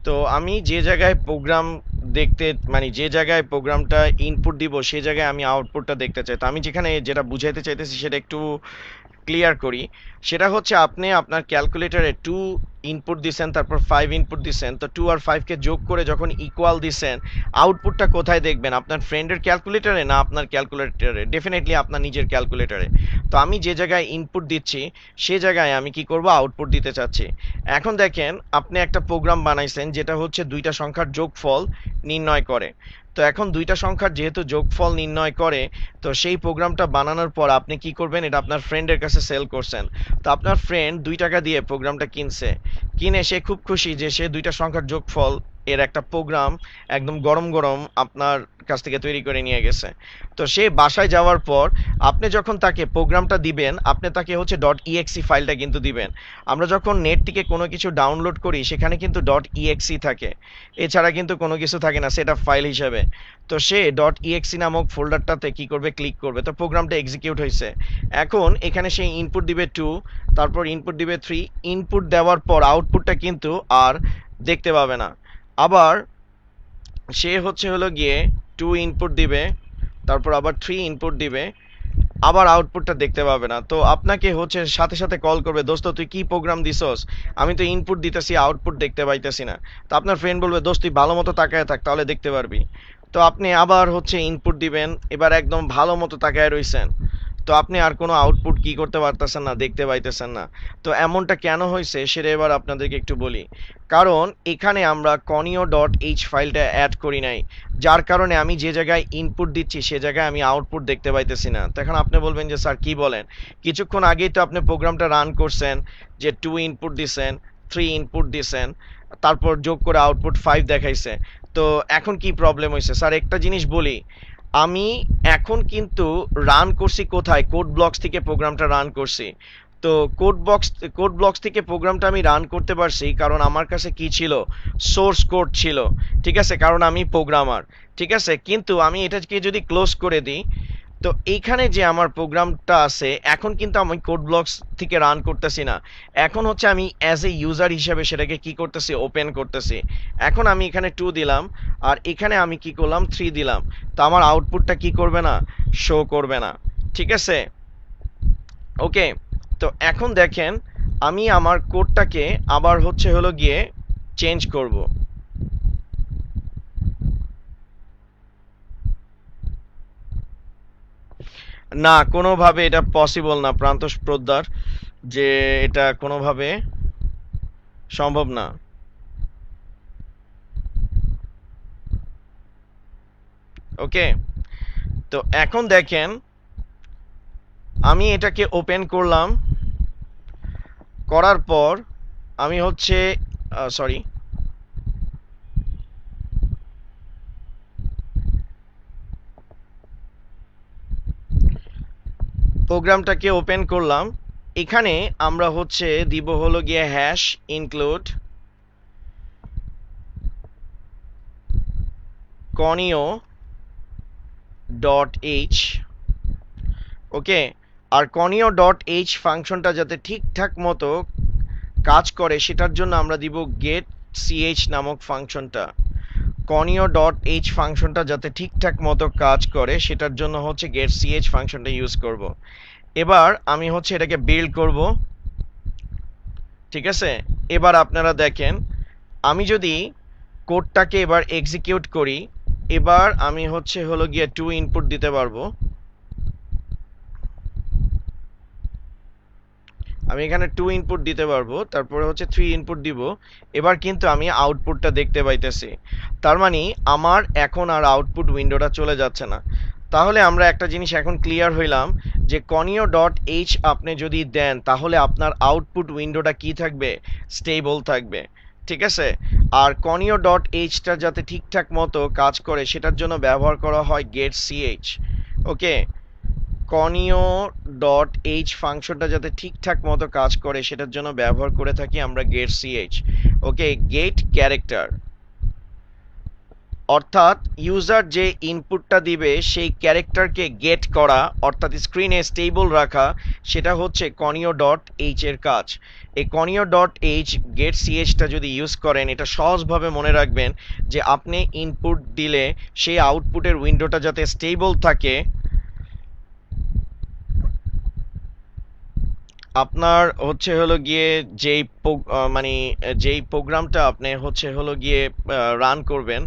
Speaker 1: তো আমি যে জায়গায় প্রোগ্রাম দেখতে, মানে যে জায়গায় প্রোগ্রামটা ইনপুট দিব সেই জায়গায় আমি আউটপুটটা দেখতে চাই। তো আমি যেখানে যেটা বুঝাইতে চাইতেছি সেটা একটু ক্লিয়ার করি। সেটা হচ্ছে আপনি আপনার ক্যালকুলেটরে 2 ইনপুট দিছেন, তারপর 5 ইনপুট দিছেন, তো 2 আর 5 কে যোগ করে যখন ইকুয়াল দিছেন, আউটপুটটা কোথায় দেখবেন? আপনার ফ্রেন্ডের ক্যালকুলেটরে না আপনার ক্যালকুলেটরে? ডেফিনেটলি আপনার নিজের ক্যালকুলেটরে। তো আমি যে জায়গায় ইনপুট দিচ্ছি সে জায়গায় আমি কি করব? আউটপুট দিতে চাচ্ছি। এখন দেখেন, আপনি একটা প্রোগ্রাম বানাইছেন যেটা হচ্ছে দুইটা সংখ্যার যোগফল নির্ণয় করে। তো এখন দুইটা সংখ্যার যেহেতু যোগফল নির্ণয় করে, তো সেই প্রোগ্রামটা বানানোর পর আপনি কি করবেন? এটা আপনার ফ্রেন্ডের কাছে সেল করছেন। তো আপনার ফ্রেন্ড 2 টাকা দিয়ে প্রোগ্রামটা কিনছে। কিনে সে খুব খুশি যে সে দুইটা সংখ্যার যোগফল এর একটা প্রোগ্রাম একদম গরম গরম আপনার কাছ থেকে তৈরি করে নিয়ে গেছে। তো সে বাসায় যাওয়ার পর আপনি যখন তাকে প্রোগ্রামটা দিবেন, আপনি তাকে হচ্ছে ডট ইএক্সি ফাইলটা কিন্তু দিবেন। আমরা যখন নেট থেকে কোনো কিছু ডাউনলোড করি সেখানে কিন্তু ডট ইএক্সি থাকে, এছাড়া কিন্তু কোনো কিছু থাকে না সেটা ফাইল হিসেবে। তো সে ডট ইএক্সি নামক ফোল্ডারটাতে কি করবে? ক্লিক করবে। তো প্রোগ্রামটা এক্সিকিউট হয়েছে। এখন এখানে সে ইনপুট দিবে 2, তারপর ইনপুট দিবে 3। ইনপুট দেওয়ার পর আউটপুটটা কিন্তু আর দেখতে পাবে না। আবার সে হচ্ছে হলো গিয়ে 2 ইনপুট দিবে, তারপর আবার 3 ইনপুট দিবে, আবার আউটপুটটা দেখতে পাবে না। তো আপনাকে হচ্ছে সাথে সাথে কল করবে, দোস্ত তুই কি প্রোগ্রাম দিছস? আমি তো ইনপুট দিতেছি, আউটপুট দেখতে পাইতেছি না। তো আপনার ফ্রেন্ড বলবে, দোস্ত তুই ভালো মতো তাকায় থাক তাহলে দেখতে পারবি। তো আপনি আবার হচ্ছে ইনপুট দিবেন, এবার একদম ভালো মতো তাকায় রইছেন। তো আপনি আর কোনো আউটপুট কি করতে পারতেছেন না, দেখতে পাইতেছেন না। তো এমনটা কেন হয়েছে সেটা এবার আপনাদেরকে একটু বলি। কারণ এখানে আমরা কনিও ডট এইচ ফাইলটা অ্যাড করি নাই, যার কারণে আমি যে জায়গায় ইনপুট দিচ্ছি সে জায়গায় আমি আউটপুট দেখতে পাইতেছি না। তো এখন আপনি বলবেন যে স্যার কি বলেন, কিছুক্ষণ আগেই তো আপনি প্রোগ্রামটা রান করছেন, যে 2 ইনপুট দিছেন, 3 ইনপুট দিছেন, তারপর যোগ করে আউটপুট 5 দেখাইছে। তো এখন কি প্রবলেম হয়েছে? স্যার একটা জিনিস বলি, আমি এখন কিন্তু রান করছি কোথায়? কোড ব্লকস থেকে প্রোগ্রামটা রান করছি। তো কোড ব্লকস থেকে প্রোগ্রামটা আমি রান করতে পারছি কারণ আমার কাছে কি ছিল, সোর্স কোড ছিল। ঠিক আছে, কারণ আমি প্রোগ্রামার। ঠিক আছে, কিন্তু আমি এটাকে যদি ক্লোজ করে দিই, তো এইখানে যে আমার প্রোগ্রামটা আছে এখন কিন্তু আমি কোড ব্লকস থেকে রান করতেছি না, এখন হচ্ছে আমি অ্যাজ এ ইউজার হিসেবে সেটাকে কি করতেছি, ওপেন করতেছি। এখন আমি এখানে 2 দিলাম আর এখানে আমি কি করলাম, 3 দিলাম। তো আমার আউটপুটটা কি করবে না, শো করবে না। ঠিক আছে, ওকে। তো এখন দেখেন আমি আমার কোডটাকে আবার হচ্ছে হলো গিয়ে চেঞ্জ করব। না, কোনোভাবে এটা পসিবল না প্রান্তোষ পোদ্দার, যে এটা কোনোভাবে সম্ভব না। ওকে, তো এখন দেখেন আমি এটাকে ওপেন করলাম, করার পর আমি হচ্ছে সরি, প্রোগ্রামটাকে ওপেন করলাম। এখানে আমরা হচ্ছে দিব হলো গিয়ে hash include conio dot h. Okay, আর কনিও ডট এইচ ফাংশনটা যাতে ঠিকঠাক মতো কাজ করে সেটার জন্য আমরা দিব গেট সিএইচ নামক ফাংশনটা। কনিও ডট এইচ ফাংশনটা যাতে ঠিকঠাক মতো কাজ করে সেটার জন্য হচ্ছে গেট সিএইচ ফাংশনটা ইউজ করব। এবার আমি হচ্ছে এটাকে বিল্ড করব। ঠিক আছে, এবার আপনারা দেখেন আমি যদি কোডটাকে এবার এক্সিকিউট করি, এবার আমি হচ্ছে হলো গিয়ে 2 ইনপুট দিতে পারবো। আমি এখানে 2 ইনপুট দিতে পারবো, তারপরে হচ্ছে 3 ইনপুট দিব। এবার কিন্তু আমি আউটপুটটা দেখতে পাইতেছি, তার মানে আমার এখন আর আউটপুট উইন্ডোটা চলে যাচ্ছে না। তাহলে আমরা একটা জিনিস এখন ক্লিয়ার হইলাম যে কনিও ডট এইচ আপনি যদি দেন তাহলে আপনার আউটপুট উইন্ডোটা কি থাকবে, স্টেবল থাকবে। ঠিক আছে, আর কনিও ডট এইচটা যাতে ঠিকঠাক মতো কাজ করে সেটার জন্য ব্যবহার করা হয় গেট সিএইচ। ওকে, কনিও ডট এইচ ফাংশনটা যাতে ঠিকঠাক মতো কাজ করে সেটার জন্য ব্যবহার করে থাকি আমরা গেট সিএইচ। ওকে, গেট ক্যারেক্টার অর্থাৎ ইউজার যে ইনপুটটা দিবে সেই ক্যারেক্টারকে গেট করা অর্থাৎ স্ক্রিনে স্টেবল রাখা, সেটা হচ্ছে কনিও ডট এইচ এর কাজ। এই কনিও ডট এইচ গেট সিএইচটা যদি ইউজ করেন, এটা সহজভাবে মনে রাখবেন যে আপনি ইনপুট দিলে সেই আউটপুটের উইন্ডোটা যাতে স্টেবল থাকে, আপনার হচ্ছে হলো গিয়ে মানে যেই প্রোগ্রামটা আপনি হচ্ছে হলো গিয়ে রান করবেন,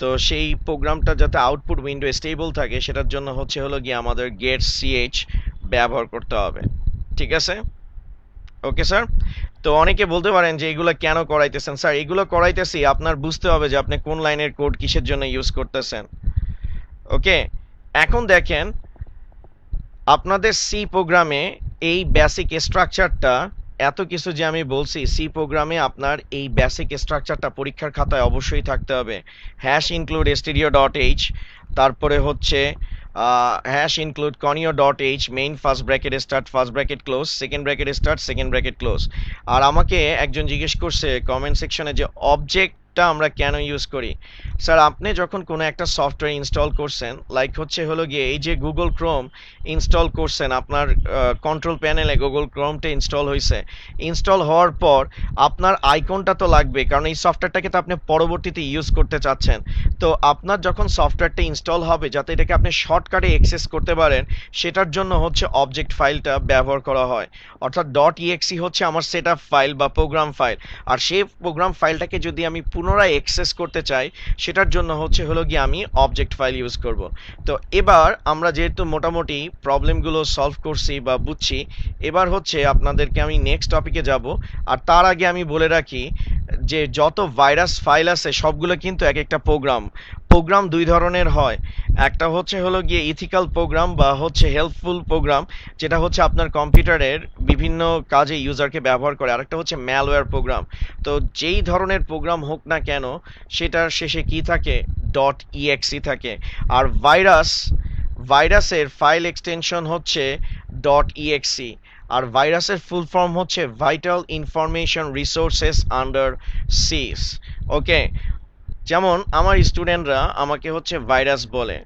Speaker 1: তো সেই প্রোগ্রামটা যাতে আউটপুট উইন্ডো স্টেবল থাকে সেটার জন্য হচ্ছে হলো গিয়ে আমাদের গেট সিএইচ ব্যবহার করতে হবে। ঠিক আছে, ওকে স্যার। তো অনেকে বলতে পারেন যে এগুলো কেন করাইতেছেন স্যার, এগুলো করাইতেছি আপনার বুঝতে হবে যে আপনি কোন লাইনের কোড কিসের জন্য ইউজ করতেছেন। ওকে, এখন দেখেন আপনাদের সি প্রোগ্রামে এই বেসিক স্ট্রাকচারটা, এত কিছু যে আমি বলছি, সি প্রোগ্রামে আপনার এই বেসিক স্ট্রাকচারটা পরীক্ষার খাতায় অবশ্যই থাকতে হবে। Hash include stdio dot h, তারপরে হচ্ছে hash include conio dot h, main first bracket start first bracket close, second bracket start second bracket close. আর আমাকে একজন জিজ্ঞেস করছে কমেন্ট সেকশনে যে অবজেক্টটা আমরা কেন ইউজ করি। স্যার, আপনি যখন কোনো একটা সফটওয়্যার ইনস্টল করছেন, লাইক হচ্ছে হলো গিয়ে এই যে গুগল ক্রোম ইনস্টল করছেন, আপনার কন্ট্রোল প্যানেলে গুগল ক্রোমটা ইনস্টল হয়েছে, ইনস্টল হওয়ার পর আপনার আইকনটা তো লাগবে কারণ এই সফটওয়্যারটাকে তো আপনি পরবর্তীতে ইউজ করতে চাচ্ছেন। তো আপনার যখন সফটওয়্যারটা ইনস্টল হবে যাতে এটাকে আপনি শর্টকাটে অ্যাক্সেস করতে পারেন সেটার জন্য হচ্ছে অবজেক্ট ফাইলটা ব্যবহার করা হয়। অর্থাৎ ডট ইএক্সি হচ্ছে আমার সেটআপ ফাইল বা প্রোগ্রাম ফাইল, আর সেই প্রোগ্রাম ফাইলটাকে যদি আমি পুনরায় অ্যাক্সেস করতে চাই সেটার জন্য হচ্ছে হলো গিয়ে আমি অবজেক্ট ফাইল ইউজ করব। তো এবার আমরা যেহেতু মোটামুটি প্রবলেমগুলো সলভ করছি বা বুঝছি, এবার হচ্ছে আপনাদেরকে আমি নেক্সট টপিকে যাব। আর তার আগে আমি বলে রাখি যে যত ভাইরাস ফাইল আছে সবগুলো কিন্তু এক একটা প্রোগ্রাম। প্রোগ্রাম দুই ধরনের হয়, একটা হচ্ছে হলো গিয়ে ইথিক্যাল প্রোগ্রাম বা হচ্ছে হেল্পফুল প্রোগ্রাম, যেটা হচ্ছে আপনার কম্পিউটারের বিভিন্ন কাজে ইউজারকে ব্যবহার করে, আরেকটা হচ্ছে ম্যালওয়্যার প্রোগ্রাম। তো যেই ধরনের প্রোগ্রাম হোক না কেন সেটার শেষে কি থাকে, ডট ইএক্সি থাকে। আর ভাইরাসের ফাইল এক্সটেনশন হচ্ছে ডট ইএক্সি। আর ভাইরাসের ফুল ফর্ম হচ্ছে vital information resources under seize. Okay, যেমন আমার স্টুডেন্টরা আমাকে হচ্ছে ভাইরাস বলে,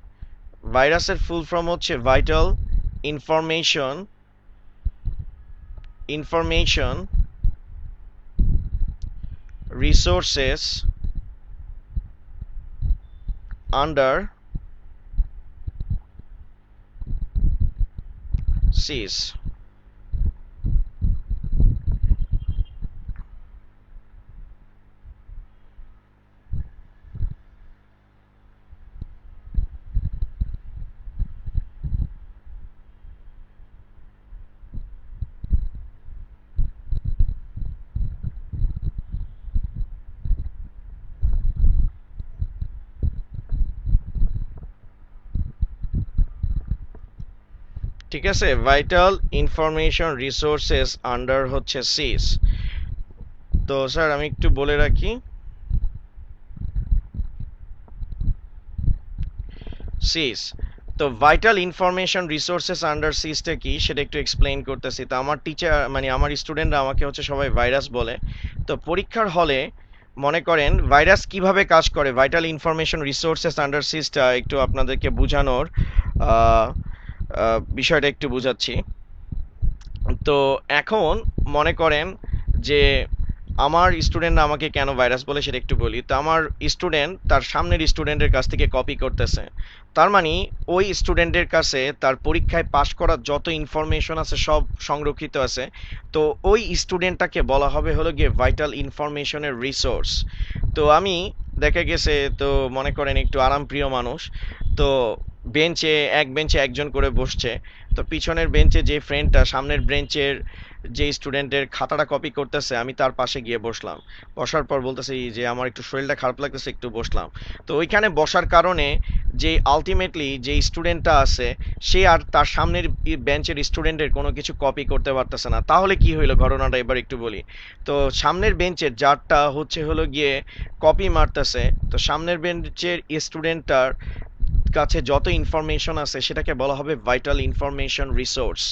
Speaker 1: ভাইরাসের ফুল ফর্ম হচ্ছে vital information information resources under seize. ঠিক আছে, ভাইটাল ইনফরমেশন রিসোর্সেস আন্ডার হচ্ছে সিস। তো স্যার আমি একটু বলে রাখি, সিস, তো ভাইটাল ইনফরমেশন রিসোর্সেস আন্ডার সিসটা কি সেটা একটু এক্সপ্লেইন করতেছি। তো আমার টিচার মানে আমার স্টুডেন্টরা আমাকে হচ্ছে সবাই ভাইরাস বলে। তো পরীক্ষার হলে মনে করেন ভাইরাস কিভাবে কাজ করে, ভাইটাল ইনফরমেশন রিসোর্সেস আন্ডার সিসটা একটু আপনাদেরকে বোঝানোর বিষয়টা একটু বুঝাচ্ছি। তো এখন মনে করেন যে আমার স্টুডেন্টরা আমাকে কেন ভাইরাস বলে সেটা একটু বলি। তো আমার স্টুডেন্ট তার সামনের স্টুডেন্টের কাছ থেকে কপি করতেছে, তার মানে ওই স্টুডেন্টের কাছে তার পরীক্ষায় পাশ করার যত ইনফরমেশন আছে সব সংরক্ষিত আছে। তো ওই স্টুডেন্টটাকে বলা হবে হলো গিয়ে ভাইটাল ইনফরমেশনের রিসোর্স। তো আমি দেখা গেছে, তো মনে করেন একটু আরামপ্রিয় মানুষ, তো এক বেঞ্চে একজন করে বসছে। তো পিছনের বেঞ্চে যে ফ্রেন্ডটা সামনের বেঞ্চের যে স্টুডেন্টের খাতাটা কপি করতেছে, আমি তার পাশে গিয়ে বসলাম। বসার পর বলতেছি যে আমার একটু শরীরটা খারাপ লাগতেছে, একটু বসলাম। তো ওইখানে বসার কারণে যে আলটিমেটলি যে স্টুডেন্টটা আছে সে আর তার সামনের বেঞ্চের স্টুডেন্টের কোনো কিছু কপি করতে পারতেছে না। তাহলে কি হইলো ঘটনাটা এবার একটু বলি। তো সামনের বেঞ্চের যারটা হচ্ছে হলো গিয়ে কপি মারতেছে, তো সামনের বেঞ্চের স্টুডেন্টটার কাছে যত ইনফরমেশন আছে সেটাকে বলা হবে ভাইটাল ইনফরমেশন রিসোর্স।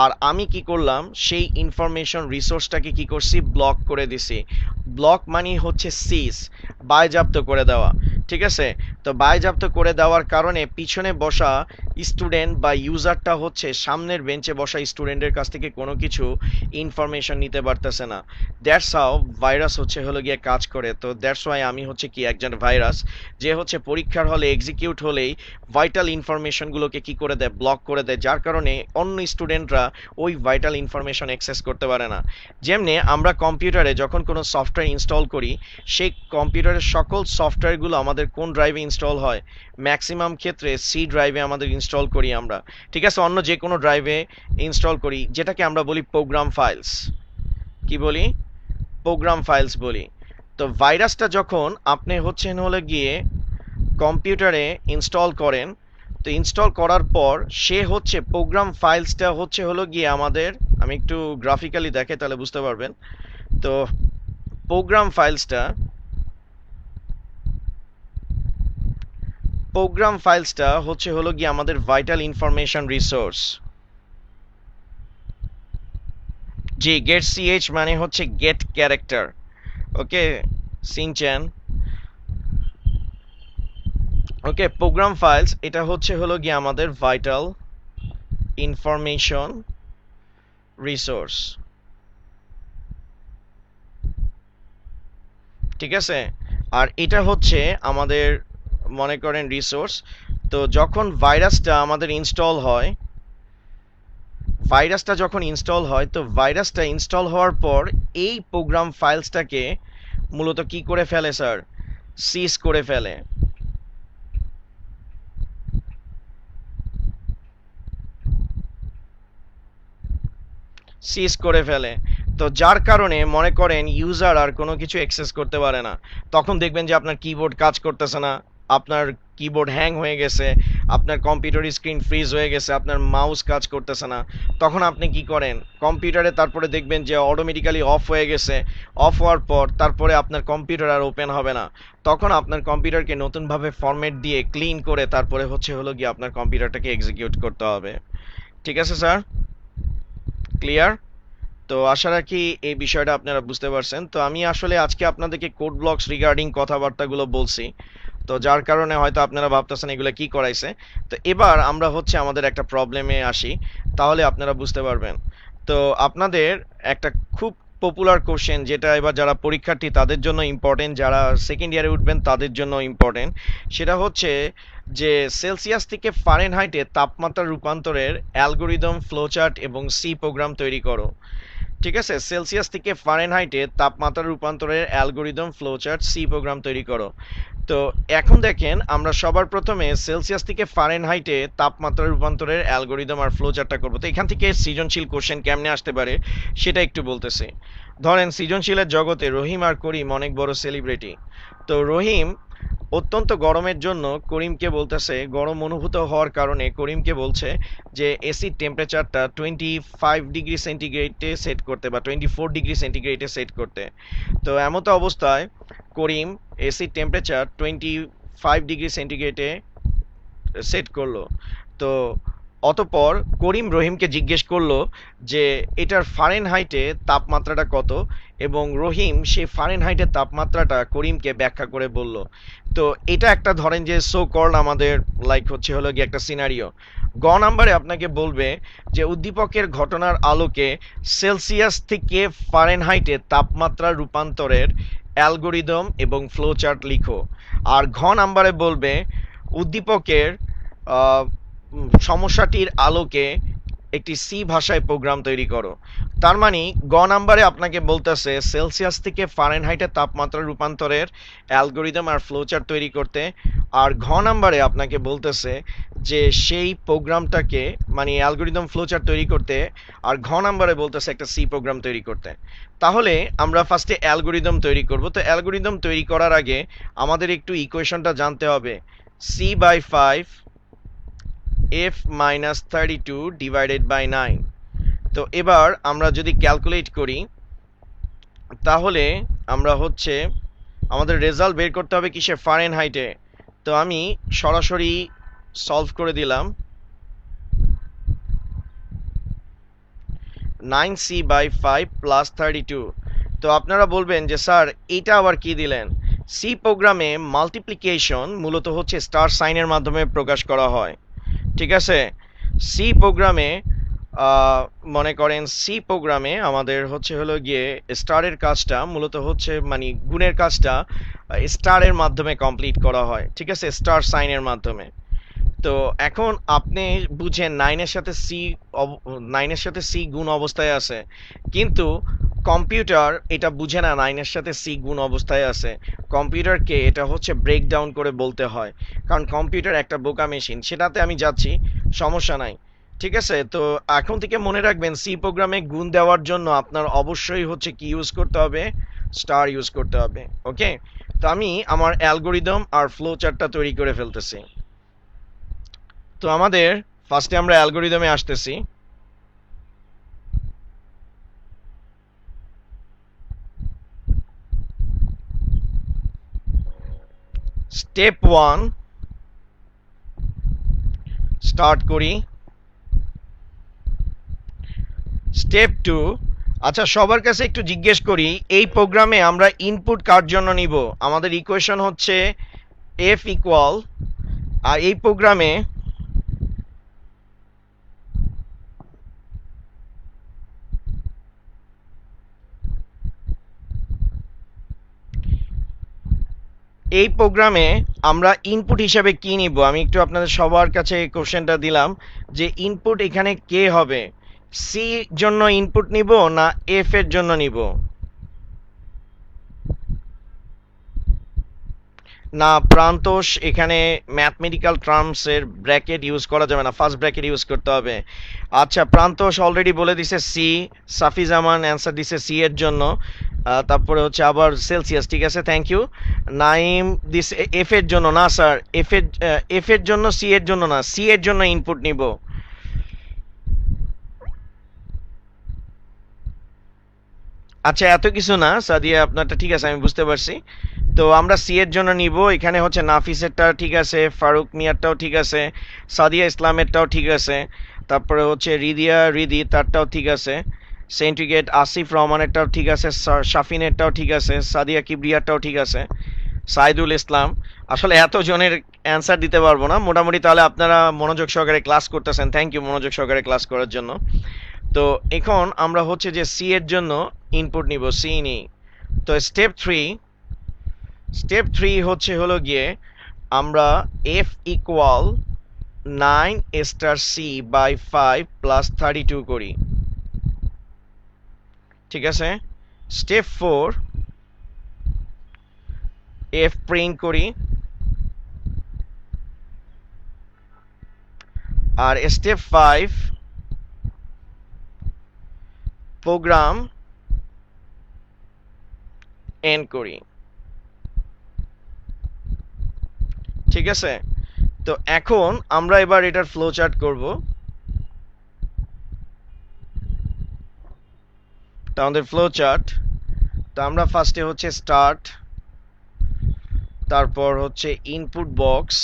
Speaker 1: আর আমি কি করলাম, সেই ইনফরমেশন রিসোর্সটাকে কি করছি, ব্লক করে দিছি। ব্লক মানে হচ্ছে সিজ, বায়জাপ্ত করে দেওয়া। ঠিক আছে, তো বায়জাপ্ত করে দেওয়ার কারণে পিছনে বসা স্টুডেন্ট বা ইউজারটা হচ্ছে সামনের বেঞ্চে বসা স্টুডেন্টের কাছ থেকে কোনো কিছু ইনফরমেশন নিতে পারতেছে না। দ্যাটস হাউ ভাইরাস হচ্ছে হলো গিয়ে কাজ করে। তো দ্যাটস ওয়াই আমি হচ্ছে কি একজন ভাইরাস, যে হচ্ছে পরীক্ষার হলে এক্সিকিউট হলেই ভাইটাল ইনফরমেশনগুলোকে কি করে দেয়, ব্লক করে দেয়, যার কারণে অন্য স্টুডেন্টরা ওই ভাইটাল ইনফরমেশন অ্যাক্সেস করতে পারে না। যেমনি আমরা কম্পিউটারে যখন কোনো সফটওয়্যার ইনস্টল করি, সেই কম্পিউটারের সকল সফটওয়্যারগুলো আমাদের কোন ড্রাইভে ইনস্টল হয়, ম্যাক্সিমাম ক্ষেত্রে সি ড্রাইভে আমাদের ইনস্টল করি আমরা। ঠিক আছে, অন্য যে কোনো ড্রাইভে ইনস্টল করি, যেটাকে আমরা বলি প্রোগ্রাম ফাইলস। কি বলি, প্রোগ্রাম ফাইলস বলি। তো ভাইরাসটা যখন আপনি হচ্ছেন হলে গিয়ে কম্পিউটারে ইনস্টল করেন, তো ইনস্টল করার পর সে হচ্ছে প্রোগ্রাম ফাইলসটা হচ্ছে হলো গিয়ে আমাদের, আমি একটু গ্রাফিক্যালি দেখে তাহলে বুঝতে পারবেন। তো প্রোগ্রাম ফাইলসটা হচ্ছে হলো গিয়ে আমাদের ভাইটাল ইনফরমেশন রিসোর্স। জি, গেট সিএইচ মানে হচ্ছে গেট ক্যারেক্টার। ওকে, সিনচ্যান। ওকে, প্রোগ্রাম ফাইলস এটা হচ্ছে হলো গিয়ে আমাদের ভাইটাল ইনফরমেশন রিসোর্স। ঠিক আছে, আর এটা হচ্ছে আমাদের মনে করেন রিসোর্স। তো যখন ভাইরাসটা আমাদের ইনস্টল হয়, তো ভাইরাসটা ইনস্টল হওয়ার পর এই প্রোগ্রাম ফাইলসটাকে মূলত কি করে ফেলে স্যার, সিজ করে ফেলে। সিজ করে ফেলে। তো যার কারণে মনে করেন ইউজার আর কোনো কিছু অ্যাক্সেস করতে পারে না। তখন দেখবেন যে আপনার কিবোর্ড কাজ করতেছে না, আপনার কিবোর্ড হ্যাং হয়ে গেছে, আপনার কম্পিউটার স্ক্রিন ফ্রিজ হয়ে গেছে, আপনার মাউস কাজ করতেছে না। তখন আপনি কি করেন, কম্পিউটারে তারপরে দেখবেন যে অটোমেটিক্যালি অফ হয়ে গেছে। অফ হওয়ার পর তারপরে আপনার কম্পিউটার আর ওপেন হবে না। তখন আপনার কম্পিউটারকে নতুনভাবে ফরম্যাট দিয়ে ক্লিন করে তারপরে হচ্ছে হলো গিয়ে আপনার কম্পিউটারটাকে এক্সিকিউট করতে হবে। ঠিক আছে স্যার? ক্লিয়ার? তো আশা রাখি এই বিষয়টা আপনারা বুঝতে পারছেন। তো আমি আসলে আজকে আপনাদেরকে কোড ব্লকস রিগার্ডিং কথাবার্তাগুলো বলছি, তো যার কারণে হয়তো আপনারা ভাবতেছেন এগুলো কি করাইছে। তো এবার আমরা হচ্ছে আমাদের একটা প্রবলেমে আসি, তাহলে আপনারা বুঝতে পারবেন। তো আপনাদের একটা খুব পপুলার কোশ্চেন, যেটা এবার যারা পরীক্ষার্থী তাদের জন্য ইম্পর্টেন্ট, যারা সেকেন্ড ইয়ারে উঠবেন তাদের জন্য ইম্পর্টেন্ট, সেটা হচ্ছে যে সেলসিয়াস থেকে ফারেনহাইটে তাপমাত্রা রূপান্তরের অ্যালগোরিদম, ফ্লোচার্ট এবং সি প্রোগ্রাম তৈরি করো। ঠিক আছে, সেলসিয়াস থেকে ফারেনহাইটে তাপমাত্রা রূপান্তরের অ্যালগোরিদম, ফ্লোচার্ট, সি প্রোগ্রাম তৈরি করো। তো এখন দেখেন, আমরা সবার প্রথমে সেলসিয়াস থেকে ফারেনহাইটে তাপমাত্রা রূপান্তরের অ্যালগোরিদম আর ফ্লোচার্টটা করবো। তো এখান থেকে সৃজনশীল কোশ্চেন কেমনে আসতে পারে সেটা একটু বলতেছি। ধরেন সৃজনশীলের জগতে রহিম আর করিম অনেক বড় সেলিব্রিটি। তো রহিম অত্যন্ত গরমের জন্য করিমকে বলতেছে, গরম অনুভূত হওয়ার কারণে করিমকে বলছে যে এসির টেম্পারেচারটা 25 ডিগ্রি সেন্টিগ্রেডে সেট করতে বা 24 ডিগ্রি সেন্টিগ্রেডে সেট করতে। তো এমত অবস্থায় করিম এসির টেম্পারেচার 25 ডিগ্রি সেন্টিগ্রেডে সেট করলো। তো অতঃপর করিম রহিমকে জিজ্ঞেস করলো যে এটার ফারেনহাইটে তাপমাত্রাটা কত, এবং রহিম সেই ফারেনহাইটের তাপমাত্রাটা করিমকে ব্যাখ্যা করে বলল। তো এটা একটা ধরেন যে সো কল্ড আমাদের লাইক হচ্ছে হলো গিয়ে একটা সিনারিও। গ নাম্বারে আপনাকে বলবে যে উদ্দীপকের ঘটনার আলোকে সেলসিয়াস থেকে ফারেনহাইটে তাপমাত্রা রূপান্তরের অ্যালগোরিদম এবং ফ্লোচার্ট লিখো। আর ঘ নাম্বারে বলবে উদ্দীপকের সমস্যাটির আলোকে একটি সি ভাষায় প্রোগ্রাম তৈরি করো। তার মানে গ নাম্বারে আপনাকে বলতেছে সেলসিয়াস থেকে ফারেনহাইটের তাপমাত্রা রূপান্তরের অ্যালগোরিদম আর ফ্লোচার্ট তৈরি করতে, আর ঘ নাম্বারে আপনাকে বলতেছে যে সেই প্রোগ্রামটাকে মানে অ্যালগোরিদম ফ্লোচার্ট তৈরি করতে, আর ঘ নাম্বারে বলতেছে একটা সি প্রোগ্রাম তৈরি করতে। তাহলে আমরা ফার্স্টে অ্যালগোরিদম তৈরি করব। তো অ্যালগোরিদম তৈরি করার আগে আমাদের একটু ইকুয়েশনটা জানতে হবে। c/5 f minus 32 divided by 9। তো এবার আমরা যদি ক্যালকুলেট করি তাহলে আমরা হচ্ছে আমাদের রেজাল্ট বের করতে হবে কিসে, ফারেনহাইটে। তো আমি সরাসরি সলভ করে দিলাম। 9c/5 plus 32। তো আপনারা বলবেন যে স্যার এইটা আবার কি দিলেন। সি প্রোগ্রামে মাল্টিপ্লিকেশন মূলত হচ্ছে স্টার সাইনের মাধ্যমে প্রকাশ করা হয়। ঠিক আছে, সি প্রোগ্রামে মনে করেন সি প্রোগ্রামে আমাদের হচ্ছে হলো গিয়ে স্টারের কাজটা মূলত হচ্ছে মানে গুণের কাজটা স্টারের মাধ্যমে কমপ্লিট করা হয়। ঠিক আছে, স্টার সাইনের মাধ্যমে। তো এখন আপনি বুঝেন নাইনের সাথে সি গুণ অবস্থায় আছে, কিন্তু কম্পিউটার এটা বুঝে না নাইনের সাথে সি গুণ অবস্থায় আছে। কম্পিউটারকে এটা হচ্ছে ব্রেক ডাউন করে বলতে হয়, কারণ কম্পিউটার একটা বোকা মেশিন। সেটাতে আমি যাচ্ছি, সমস্যা নাই। ঠিক আছে, তো এখন থেকে মনে রাখবেন সি প্রোগ্রামে গুণ দেওয়ার জন্য আপনার অবশ্যই হচ্ছে কি ইউজ করতে হবে, স্টার ইউজ করতে হবে। ওকে, তো আমি আমার অ্যালগোরিদম আর ফ্লো চার্টটা তৈরি করে ফেলতেছি। তো আমাদের ফার্স্টে আমরা অ্যালগোরিদমে আসতেছি। স্টেপ 1 স্টার্ট করি। স্টেপ 2, আচ্ছা সবার কাছে একটু জিজ্ঞেস করি এই প্রোগ্রামে আমরা ইনপুট কার জন্য নিব। আমাদের ইকুয়েশন হচ্ছে এফ ইকুয়াল, আর এই প্রোগ্রামে আমরা ইনপুট হিসাবে কি নিব। আমি একটু আপনাদের সবার কাছে কোশ্চেনটা দিলাম যে ইনপুট এখানে কে হবে, সি জন্য ইনপুট নিব না এফ এর জন্য নিব, না প্রান্তোষ এখানে ম্যাথমেটিক্যাল টার্মস এর ব্র্যাকেট ইউজ করা যাবে না, ফার্স্ট ব্র্যাকেট ইউজ করতে হবে। আচ্ছা প্রান্তোষ অলরেডি বলে দিছে সি, সাফিজ আমান অ্যান্সার দিছে সি এর জন্য, তারপরে হচ্ছে আবার সেলসিয়াস। ঠিক আছে, থ্যাংক ইউ। নাইম দিছে এফ এর জন্য, না স্যার এফ এর জন্য, সি এর জন্য না, সি এর জন্য ইনপুট নিব। আচ্ছা এত কিছু না সাদিয়া আপনারটা, ঠিক আছে আমি বুঝতে পারছি। তো আমরা সি এর জন্য নিব। এখানে হচ্ছে নাফিসেরটা ঠিক আছে, ফারুক মিয়ারটাও ঠিক আছে, সাদিয়া ইসলামেরটাও ঠিক আছে। তারপরে হচ্ছে রিদিয়া রিদি, তারটাও ঠিক আছে। সেন্ট্রিগেট আসিফ রহমানেরটাও ঠিক আছে, শাফিনেরটাও ঠিক আছে, সাদিয়া কিবরিয়ারটাও ঠিক আছে, সাইদুল ইসলাম। আসলে এত জনের অ্যান্সার দিতে পারবো না, মোটামুটি তাহলে আপনারা মনোযোগ সহকারে ক্লাস করতেছেন, থ্যাংক ইউ মনোযোগ সহকারে ক্লাস করার জন্য। তো এখন আমরা হচ্ছে যে সি এর জন্য ইনপুট নিব, সি নিই। তো স্টেপ থ্রি হচ্ছে হলো গিয়ে আমরা F equal 9 star C by 5 + 32 করি, ঠিক আছে। স্টেপ 4 এফ প্রিন্ট করি, আর স্টেপ 5 প্রোগ্রাম এন্ড করি, ঠিক আছে। তো এখন আমরা এবার এটার ফ্লো চার্ট করব। তো আমাদের ফ্লো চার্ট, তো আমরা ফার্স্টে হচ্ছে স্টার্ট, তারপর হচ্ছে input box,